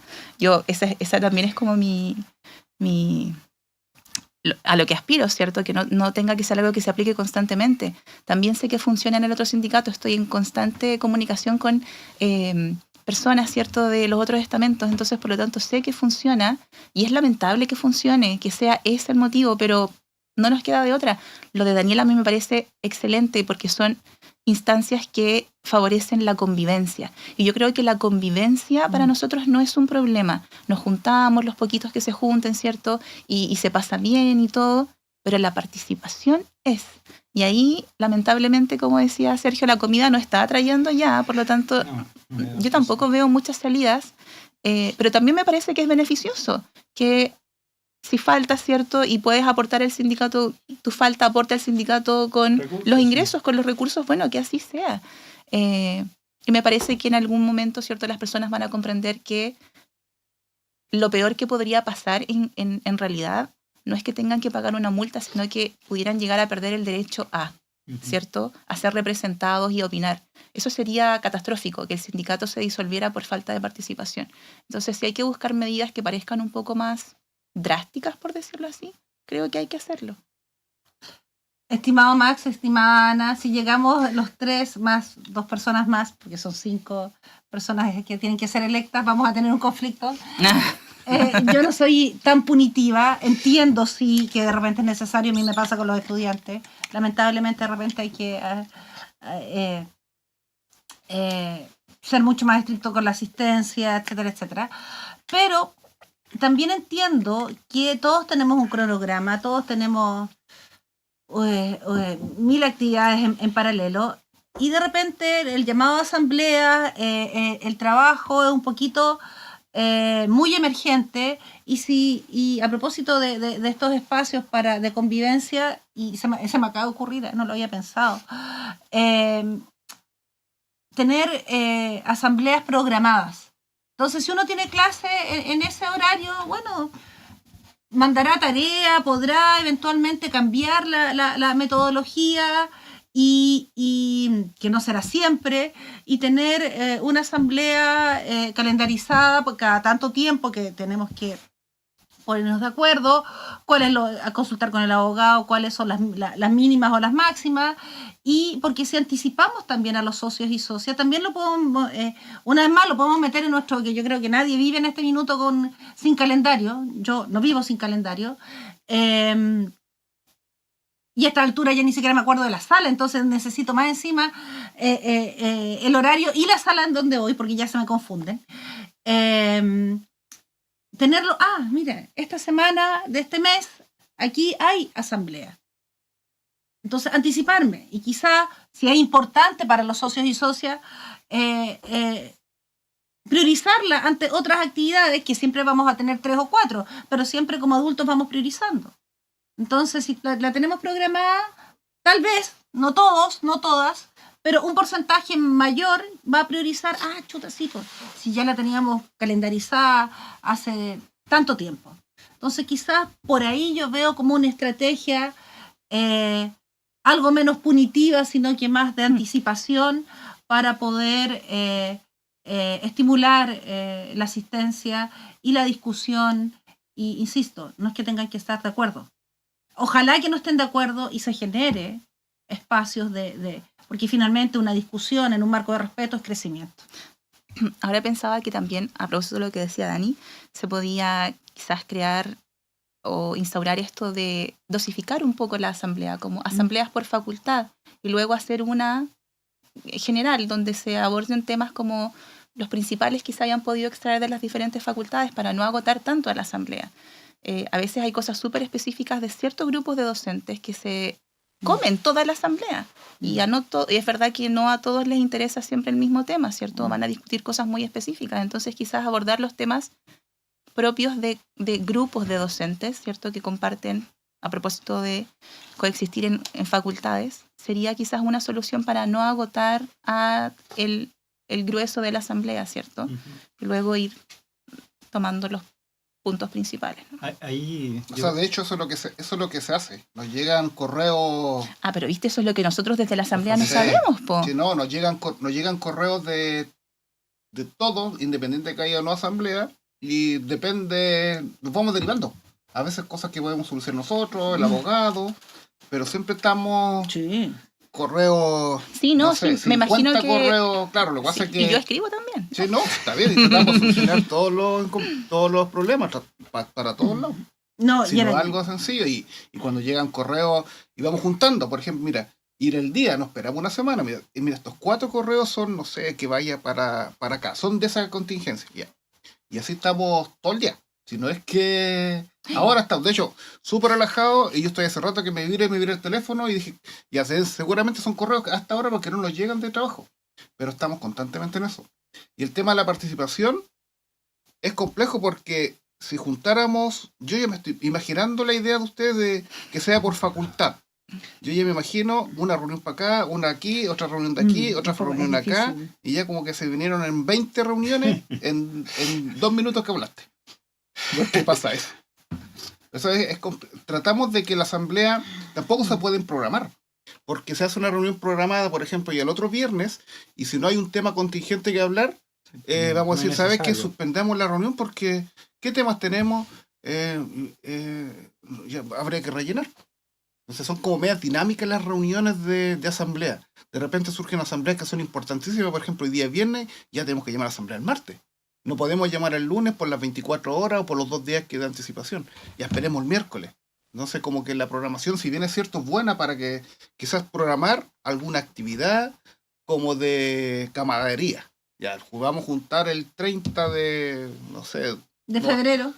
Esa también es como a lo que aspiro, ¿cierto? Que no tenga que ser algo que se aplique constantemente. También sé que funciona en el otro sindicato, estoy en constante comunicación con personas, ¿cierto?, de los otros estamentos, entonces por lo tanto sé que funciona y es lamentable que funcione, que sea ese el motivo, pero no nos queda de otra. Lo de Daniela a mí me parece excelente porque son instancias que favorecen la convivencia. Y yo creo que la convivencia para nosotros no es un problema. Nos juntamos, los poquitos que se junten, ¿cierto? Y se pasa bien y todo, pero la participación es. Y ahí, lamentablemente, como decía Sergio, la comida no está atrayendo ya, por lo tanto, yo tampoco veo muchas salidas, pero también me parece que es beneficioso, que si falta, ¿cierto?, y puedes aportar al sindicato, tu falta aporta al sindicato con los ingresos, con los recursos, bueno, que así sea. Y me parece que en algún momento, ¿cierto?, las personas van a comprender que lo peor que podría pasar en realidad no es que tengan que pagar una multa, sino que pudieran llegar a perder el derecho a, ¿cierto?, a ser representados y a opinar. Eso sería catastrófico, que el sindicato se disolviera por falta de participación. Entonces, si hay que buscar medidas que parezcan un poco más drásticas, por decirlo así, creo que hay que hacerlo. Estimado Max, estimada Ana, si llegamos los 3 más 2 personas más, porque son 5 personas que tienen que ser electas, vamos a tener un conflicto. Yo no soy tan punitiva, entiendo sí que de repente es necesario, a mí me pasa con los estudiantes, lamentablemente de repente hay que ser mucho más estricto con la asistencia, etcétera, etcétera, pero también entiendo que todos tenemos un cronograma, todos tenemos mil actividades en paralelo, y de repente el llamado a asamblea, el trabajo es un poquito muy emergente, y a propósito de estos espacios de convivencia, y se me acaba de ocurrir, no lo había pensado, tener asambleas programadas. Entonces, si uno tiene clase en ese horario, bueno, mandará tarea, podrá eventualmente cambiar la metodología, y que no será siempre, y tener una asamblea calendarizada por cada tanto tiempo que tenemos que ponernos de acuerdo, a consultar con el abogado cuáles son las mínimas o las máximas, y porque si anticipamos también a los socios y socias, también lo podemos, una vez más, lo podemos meter en nuestro, que yo creo que nadie vive en este minuto sin calendario. Yo no vivo sin calendario, y a esta altura ya ni siquiera me acuerdo de la sala, entonces necesito más encima el horario y la sala en donde voy, porque ya se me confunden. Tenerlo, mira, esta semana de este mes, aquí hay asamblea. Entonces, anticiparme, y quizá, si es importante para los socios y socias, priorizarla ante otras actividades, que siempre vamos a tener 3 o 4, pero siempre como adultos vamos priorizando. Entonces, si la tenemos programada, tal vez, no todos, no todas, pero un porcentaje mayor va a priorizar, si ya la teníamos calendarizada hace tanto tiempo. Entonces, quizás por ahí yo veo como una estrategia algo menos punitiva, sino que más de anticipación, para poder estimular la asistencia y la discusión. Y insisto, no es que tengan que estar de acuerdo. Ojalá que no estén de acuerdo y se genere espacios porque finalmente una discusión en un marco de respeto es crecimiento. Ahora pensaba que también, a propósito de lo que decía Dani, se podía quizás crear o instaurar esto de dosificar un poco la asamblea, como asambleas por facultad, y luego hacer una general donde se aborden temas como los principales que se hayan podido extraer de las diferentes facultades, para no agotar tanto a la asamblea. A veces hay cosas súper específicas de ciertos grupos de docentes que se comen toda la asamblea, y es verdad que no a todos les interesa siempre el mismo tema, ¿cierto? Van a discutir cosas muy específicas, entonces quizás abordar los temas propios de grupos de docentes, ¿cierto? Que comparten, a propósito de coexistir en facultades, sería quizás una solución para no agotar a el grueso de la asamblea, ¿cierto? Y luego ir tomando los puntos principales, ¿no? De hecho, eso es lo que se hace. Nos llegan correos... pero viste, eso es lo que nosotros desde la asamblea no sabemos, po. Sí, nos llegan correos de todo, independiente de que haya o no asamblea, y depende, nos vamos derivando. A veces cosas que podemos solucionar nosotros, el abogado, pero siempre estamos... Sí. Correos... Sí, me imagino que... correos, claro, lo que pasa es que... Y yo escribo también. Sí, está bien, y tratamos de solucionar todos los problemas para todos lados. No es algo sencillo, y cuando llegan correos y vamos juntando, por ejemplo, mira, ir el día, no esperamos una semana, mira, estos 4 correos son, no sé, que vaya para acá, son de esa contingencia, ya. Y así estamos todo el día. Si no es que ahora estamos, de hecho, súper relajado, y yo estoy hace rato que me viré el teléfono y dije, ya sé, seguramente son correos hasta ahora porque no nos llegan de trabajo, pero estamos constantemente en eso. Y el tema de la participación es complejo porque si juntáramos, yo ya me estoy imaginando la idea de ustedes de que sea por facultad. Yo ya me imagino una reunión para acá, una aquí, otra reunión de aquí, otra reunión acá, y ya como que se vinieron en 20 reuniones en 2 minutos que hablaste. ¿Por qué pasa eso? Eso tratamos de que la asamblea tampoco se pueden programar, porque se hace una reunión programada, por ejemplo, y el otro viernes, y si no hay un tema contingente que hablar, vamos a decir, ¿sabes qué? Suspendemos la reunión porque ¿qué temas tenemos? Ya habría que rellenar. Entonces son como medias dinámicas las reuniones de asamblea. De repente surgen asambleas que son importantísimas, por ejemplo, hoy día viernes ya tenemos que llamar a asamblea el martes. No podemos llamar el lunes por las 24 horas o por los 2 días que da anticipación. Ya esperemos el miércoles. Entonces como que la programación, si bien es cierto, es buena para que quizás programar alguna actividad como de camaradería. Ya, vamos a juntar el 30 de, no sé... De febrero.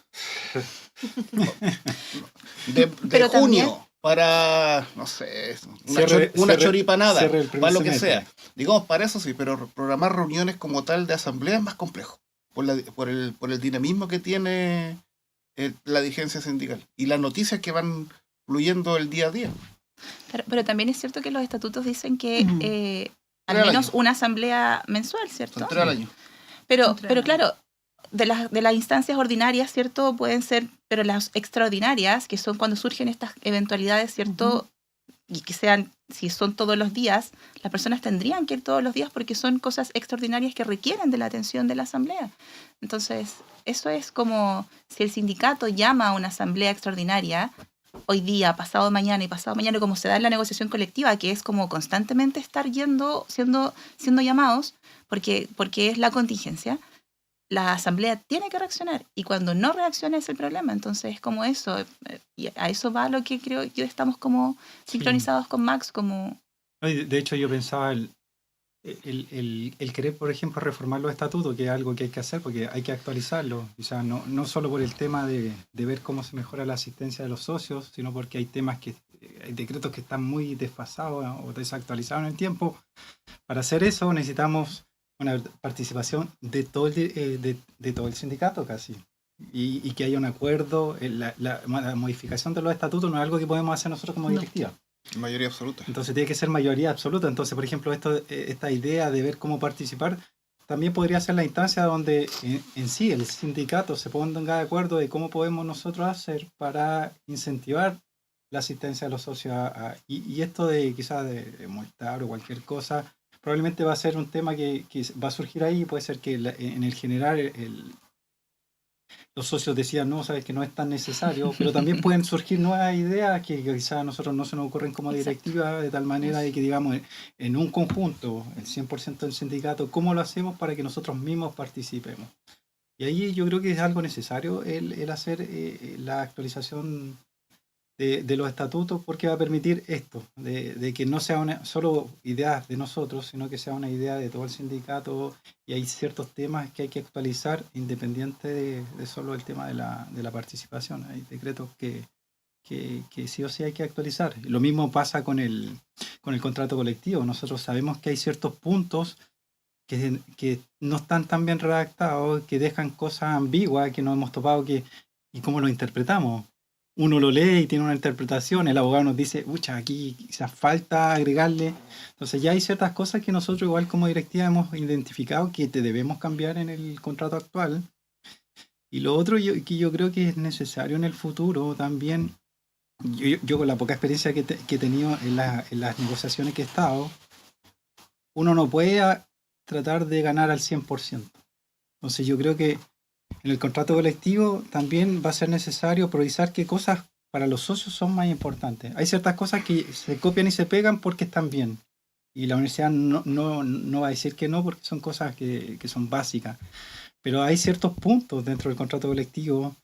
De junio. para, no sé, Cierre choripanada, el primer para lo que semestre. sea. Digamos, para eso sí, pero programar reuniones como tal de asamblea es más complejo, por el dinamismo que tiene la dirigencia sindical y las noticias que van fluyendo el día a día. Pero también es cierto que los estatutos dicen que al Al menos año. una asamblea mensual, ¿cierto? Son 3 al año. Pero claro, de las instancias ordinarias, ¿cierto? Pueden ser, pero las extraordinarias, que son cuando surgen estas eventualidades, ¿cierto? Y que sean, si son todos los días, las personas tendrían que ir todos los días porque son cosas extraordinarias que requieren de la atención de la asamblea. Entonces, eso es como si el sindicato llama a una asamblea extraordinaria hoy día, pasado mañana, como se da en la negociación colectiva, que es como constantemente estar siendo llamados, porque es la contingencia. La asamblea tiene que reaccionar y cuando no reacciona es el problema. Entonces es como eso, y a eso va lo que creo yo estamos como sincronizados con Max, como No, y de hecho yo pensaba el querer, por ejemplo, reformar los estatutos, que es algo que hay que hacer porque hay que actualizarlos. O sea, no solo por el tema de ver cómo se mejora la asistencia de los socios, sino porque hay temas hay decretos que están muy desfasados o desactualizados en el tiempo. Para hacer eso necesitamos una participación de todo el sindicato casi. Y que haya un acuerdo. La modificación de los estatutos no es algo que podemos hacer nosotros como directiva. Mayoría absoluta. Entonces tiene que ser mayoría absoluta. Entonces, por ejemplo, esta idea de ver cómo participar también podría ser la instancia donde en sí el sindicato se ponga de acuerdo de cómo podemos nosotros hacer para incentivar la asistencia de los socios y esto de quizás de multar o cualquier cosa probablemente va a ser un tema que va a surgir ahí. Puede ser que en el general los socios decían, no, sabes que no es tan necesario, pero también pueden surgir nuevas ideas que quizás a nosotros no se nos ocurren como directiva, de tal manera de que, digamos, en un conjunto, el 100% del sindicato, ¿cómo lo hacemos para que nosotros mismos participemos? Y ahí yo creo que es algo necesario el hacer la actualización de los estatutos, porque va a permitir esto, de que no sea solo ideas de nosotros, sino que sea una idea de todo el sindicato, y hay ciertos temas que hay que actualizar independiente de solo el tema de la participación. Hay decretos que sí o sí hay que actualizar. Lo mismo pasa con el contrato colectivo. Nosotros sabemos que hay ciertos puntos que no están tan bien redactados, que dejan cosas ambiguas, que nos hemos topado y cómo lo interpretamos. Uno lo lee y tiene una interpretación, el abogado nos dice, ucha, aquí quizás falta agregarle. Entonces ya hay ciertas cosas que nosotros igual como directiva hemos identificado que te debemos cambiar en el contrato actual. Y lo otro que yo creo que es necesario en el futuro también, yo con la poca experiencia que he tenido en las negociaciones que he estado, uno no puede tratar de ganar al 100%. Entonces yo creo que en el contrato colectivo también va a ser necesario priorizar qué cosas para los socios son más importantes. Hay ciertas cosas que se copian y se pegan porque están bien. Y la universidad no va a decir que no porque son cosas que son básicas. Pero hay ciertos puntos dentro del contrato colectivo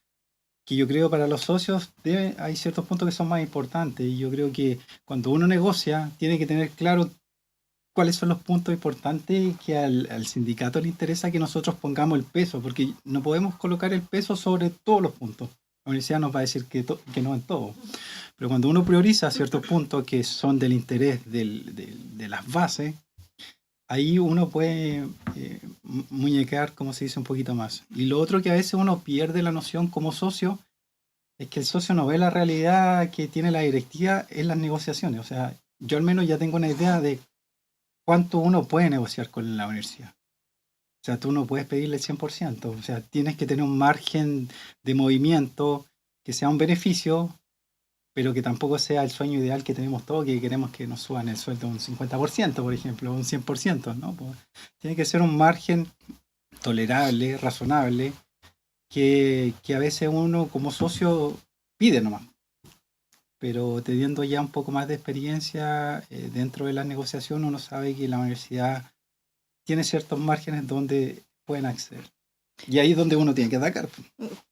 que yo creo para los socios hay ciertos puntos que son más importantes. Y yo creo que cuando uno negocia tiene que tener claro cuáles son los puntos importantes que al sindicato le interesa que nosotros pongamos el peso, porque no podemos colocar el peso sobre todos los puntos. La universidad nos va a decir que no en todo. Pero cuando uno prioriza ciertos puntos que son del interés de las bases, ahí uno puede muñecar, como se dice, un poquito más. Y lo otro que a veces uno pierde la noción como socio es que el socio no ve la realidad que tiene la directiva en las negociaciones. O sea, yo al menos ya tengo una idea de cuánto uno puede negociar con la universidad. O sea, tú no puedes pedirle el 100%. O sea, tienes que tener un margen de movimiento que sea un beneficio, pero que tampoco sea el sueño ideal que tenemos todos, que queremos que nos suban el sueldo un 50%, por ejemplo, un 100%, ¿no? Pues, tiene que ser un margen tolerable, razonable, que a veces uno como socio pide nomás. Pero teniendo ya un poco más de experiencia dentro de la negociación, uno sabe que la universidad tiene ciertos márgenes donde pueden acceder. Y ahí es donde uno tiene que atacar.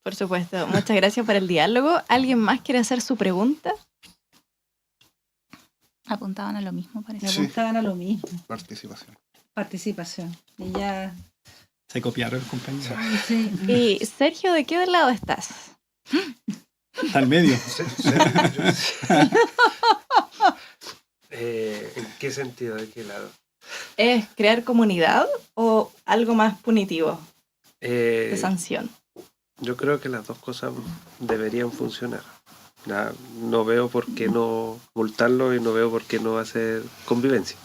Por supuesto. Muchas gracias por el diálogo. ¿Alguien más quiere hacer su pregunta? apuntaban a lo mismo, parece. Sí. Apuntaban a lo mismo. Participación. Y ya... Se copiaron, compañeros. Sí. Y Sergio, ¿de qué lado estás? Está al medio. ¿En qué sentido? ¿De qué lado? ¿Es crear comunidad o algo más punitivo de Eh, sanción? yo creo que las dos cosas deberían funcionar. No veo por qué no multarlo y no veo por qué no hacer convivencia.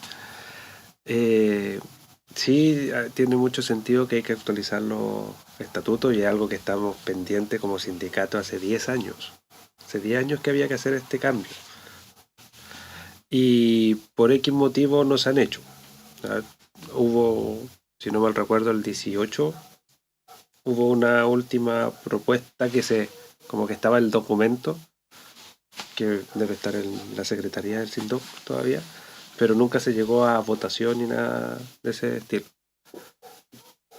Sí, tiene mucho sentido que hay que actualizar los estatutos y es algo que estamos pendientes como sindicato hace 10 años. Hace 10 años que había que hacer este cambio. Y por X motivo no se han hecho. Hubo, si no mal recuerdo, el 18, hubo una última propuesta como que estaba el documento, que debe estar en la Secretaría del SINDOC todavía, pero nunca se llegó a votación ni nada de ese estilo.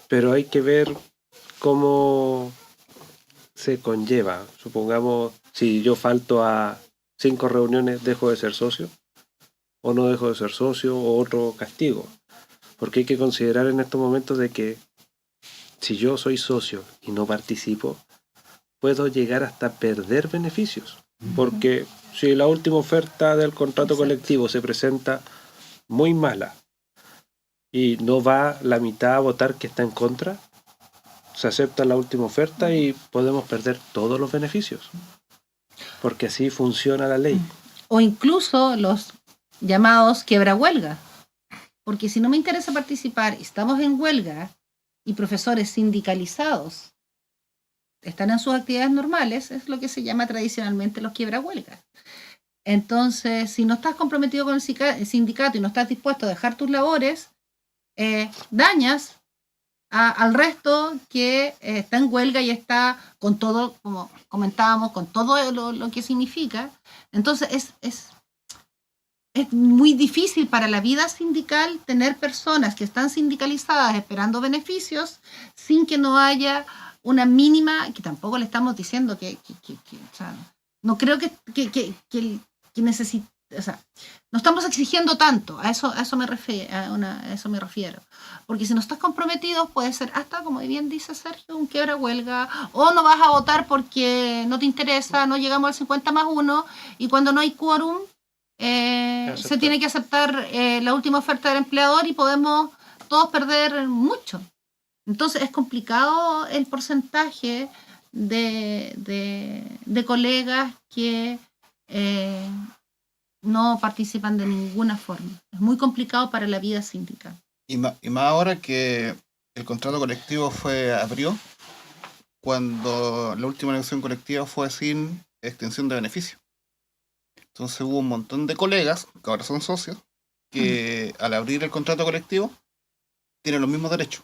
Pero hay que ver cómo se conlleva. Supongamos, si yo falto a 5 reuniones, ¿dejo de ser socio? ¿O no dejo de ser socio? ¿O otro castigo? Porque hay que considerar en estos momentos de que si yo soy socio y no participo, puedo llegar hasta perder beneficios. Porque si la última oferta del contrato colectivo se presenta muy mala y no va la mitad a votar que está en contra, se acepta la última oferta y podemos perder todos los beneficios. Porque así funciona la ley. O incluso los llamados quiebrahuelga. Porque si no me interesa participar, estamos en huelga y profesores sindicalizados están en sus actividades normales, es lo que se llama tradicionalmente los quiebrahuelgas. Entonces, si no estás comprometido con el sindicato y no estás dispuesto a dejar tus labores, dañas al resto que está en huelga y está con todo, como comentábamos, con todo lo que significa. Entonces, es muy difícil para la vida sindical tener personas que están sindicalizadas esperando beneficios sin que no haya una mínima, que tampoco le estamos diciendo que o sea, no creo que necesite, o sea, no estamos exigiendo tanto, a eso me refiero, porque si no estás comprometido puede ser hasta, como bien dice Sergio, un quiebrahuelga, o no vas a votar porque no te interesa, no llegamos al 50+1, y cuando no hay quórum, se tiene que aceptar la última oferta del empleador y podemos todos perder mucho. Entonces es complicado el porcentaje de colegas que no participan de ninguna forma. Es muy complicado para la vida sindical. Y más ahora que el contrato colectivo abrió cuando la última negociación colectiva fue sin extensión de beneficio. Entonces hubo un montón de colegas, que ahora son socios, que al abrir el contrato colectivo tienen los mismos derechos.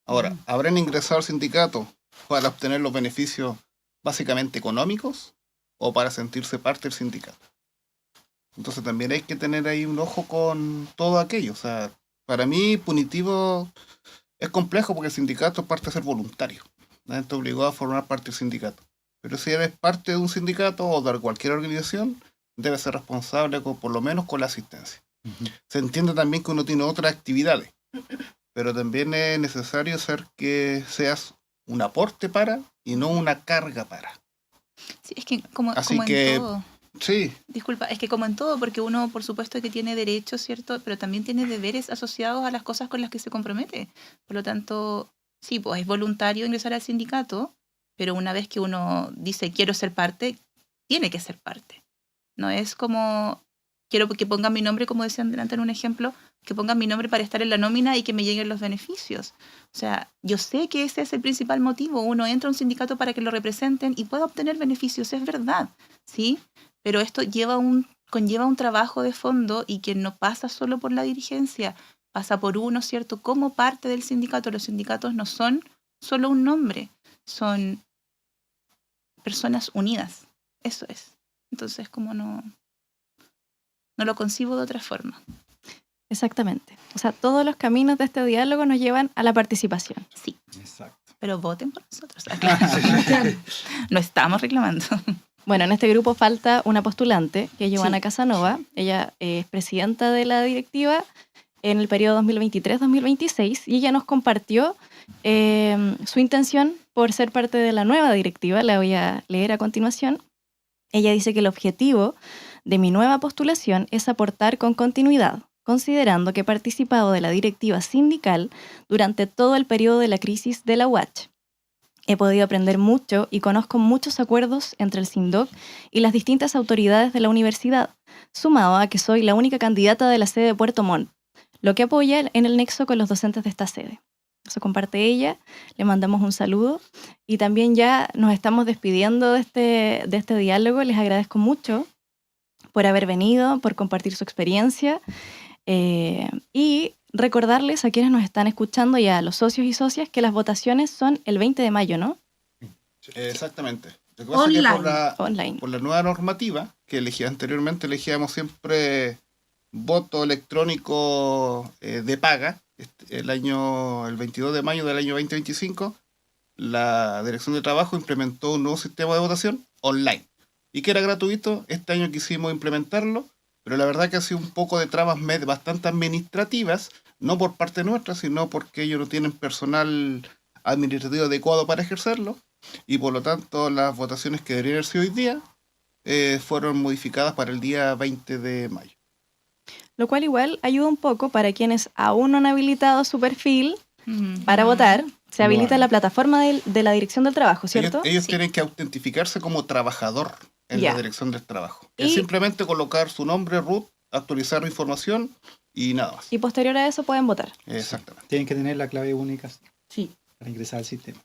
Ahora, ¿habrán ingresado al sindicato para obtener los beneficios básicamente económicos o para sentirse parte del sindicato? Entonces también hay que tener ahí un ojo con todo aquello. O sea, para mí punitivo es complejo porque el sindicato es parte de ser voluntario. Nadie te obligó a formar parte del sindicato. Pero si eres parte de un sindicato o de cualquier organización, debes ser responsable por lo menos con la asistencia. Se entiende también que uno tiene otras actividades, pero también es necesario ser que seas un aporte para y no una carga para. Sí, es que como que, en todo. Sí. Disculpa, es que como en todo, porque uno por supuesto que tiene derechos, ¿cierto? Pero también tiene deberes asociados a las cosas con las que se compromete. Por lo tanto, sí, pues es voluntario ingresar al sindicato, pero una vez que uno dice quiero ser parte, tiene que ser parte. No es como quiero que pongan mi nombre, como decían delante en un ejemplo, que pongan mi nombre para estar en la nómina y que me lleguen los beneficios. O sea, yo sé que ese es el principal motivo. Uno entra a un sindicato para que lo representen y pueda obtener beneficios, es verdad, ¿sí? Pero esto conlleva un trabajo de fondo y que no pasa solo por la dirigencia, pasa por uno, ¿cierto? Como parte del sindicato. Los sindicatos no son solo un nombre, son personas unidas. Eso es. Entonces, como no lo concibo de otra forma. Exactamente. O sea, todos los caminos de este diálogo nos llevan a la participación. Sí. Exacto. Pero voten por nosotros. No estamos reclamando. Bueno, en este grupo falta una postulante, que es Joana Casanova. Ella es presidenta de la directiva en el periodo 2023-2026 y ella nos compartió su intención por ser parte de la nueva directiva. La voy a leer a continuación. Ella dice que el objetivo de mi nueva postulación es aportar con continuidad, considerando que he participado de la directiva sindical durante todo el periodo de la crisis de la UACH. He podido aprender mucho y conozco muchos acuerdos entre el SINDOC y las distintas autoridades de la universidad, sumado a que soy la única candidata de la sede de Puerto Montt, lo que apoya en el nexo con los docentes de esta sede. Eso comparte ella, le mandamos un saludo y también ya nos estamos despidiendo de este diálogo. Les agradezco mucho por haber venido, por compartir su experiencia y recordarles a quienes nos están escuchando y a los socios y socias que las votaciones son el 20 de mayo, ¿no? Exactamente. Lo que pasa es que por la nueva normativa que anteriormente elegíamos siempre voto electrónico de paga. El 22 de mayo del año 2025, la Dirección de Trabajo implementó un nuevo sistema de votación online y que era gratuito. Este año quisimos implementarlo, pero la verdad que ha sido un poco de trabas bastante administrativas, no por parte nuestra, sino porque ellos no tienen personal administrativo adecuado para ejercerlo y por lo tanto las votaciones que deberían haber sido hoy día fueron modificadas para el día 20 de mayo. Lo cual igual ayuda un poco para quienes aún no han habilitado su perfil para votar. Se habilita la plataforma de la Dirección del Trabajo, ¿cierto? Ellos tienen que autentificarse como trabajador en la Dirección del Trabajo. Es simplemente colocar su nombre, root, actualizar la información y nada más. Y posterior a eso pueden votar. Exactamente. Tienen que tener la clave única Sí. para ingresar al sistema.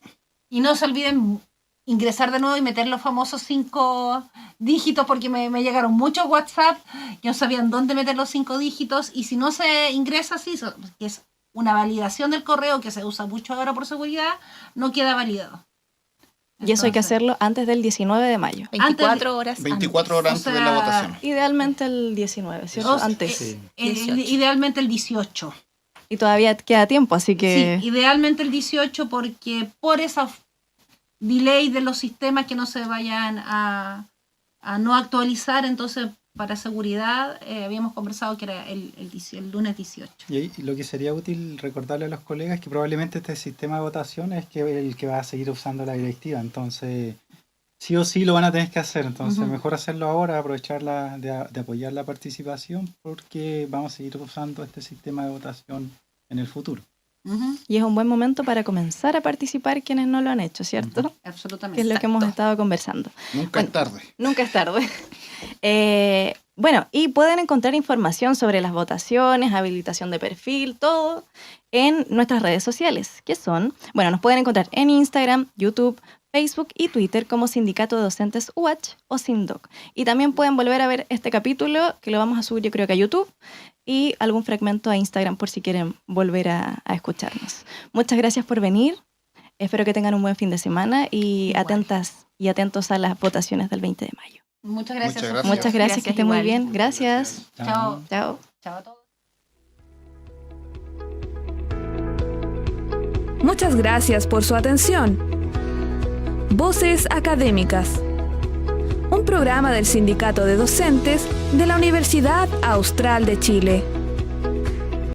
Y no se olviden ingresar de nuevo y meter los famosos 5 dígitos, porque me llegaron muchos WhatsApp que no sabían dónde meter los 5 dígitos, y si no se ingresa así, que es una validación del correo que se usa mucho ahora por seguridad, no queda validado. Y eso hay que hacerlo antes del 19 de mayo. 24 horas 24 horas antes de la votación. Idealmente el 19, ¿cierto? Antes. Sí. Idealmente el 18. Y todavía queda tiempo, así que... Sí, idealmente el 18, porque por esa delay de los sistemas que no se vayan a no actualizar, entonces para seguridad habíamos conversado que era el lunes 18. Y lo que sería útil recordarle a los colegas que probablemente este sistema de votación es el que va a seguir usando la directiva, entonces sí o sí lo van a tener que hacer, entonces mejor hacerlo ahora, aprovechar de apoyar la participación, porque vamos a seguir usando este sistema de votación en el futuro. Y es un buen momento para comenzar a participar quienes no lo han hecho, ¿cierto? Absolutamente. Que es lo que hemos estado conversando. Nunca es tarde. Nunca es tarde. Bueno, y pueden encontrar información sobre las votaciones, habilitación de perfil, todo en nuestras redes sociales, que son, bueno, nos pueden encontrar en Instagram, YouTube, Facebook y Twitter como Sindicato de Docentes UACH o SINDOC. Y también pueden volver a ver este capítulo, que lo vamos a subir yo creo que a YouTube, y algún fragmento a Instagram por si quieren volver a escucharnos. Muchas gracias por venir. Espero que tengan un buen fin de semana y atentas y atentos a las votaciones del 20 de mayo. Muchas gracias. Muchas gracias, que estén muy bien. Gracias. Chao. Chao. Chao a todos. Muchas gracias por su atención. Voces Académicas. Un programa del Sindicato de Docentes de la Universidad Austral de Chile.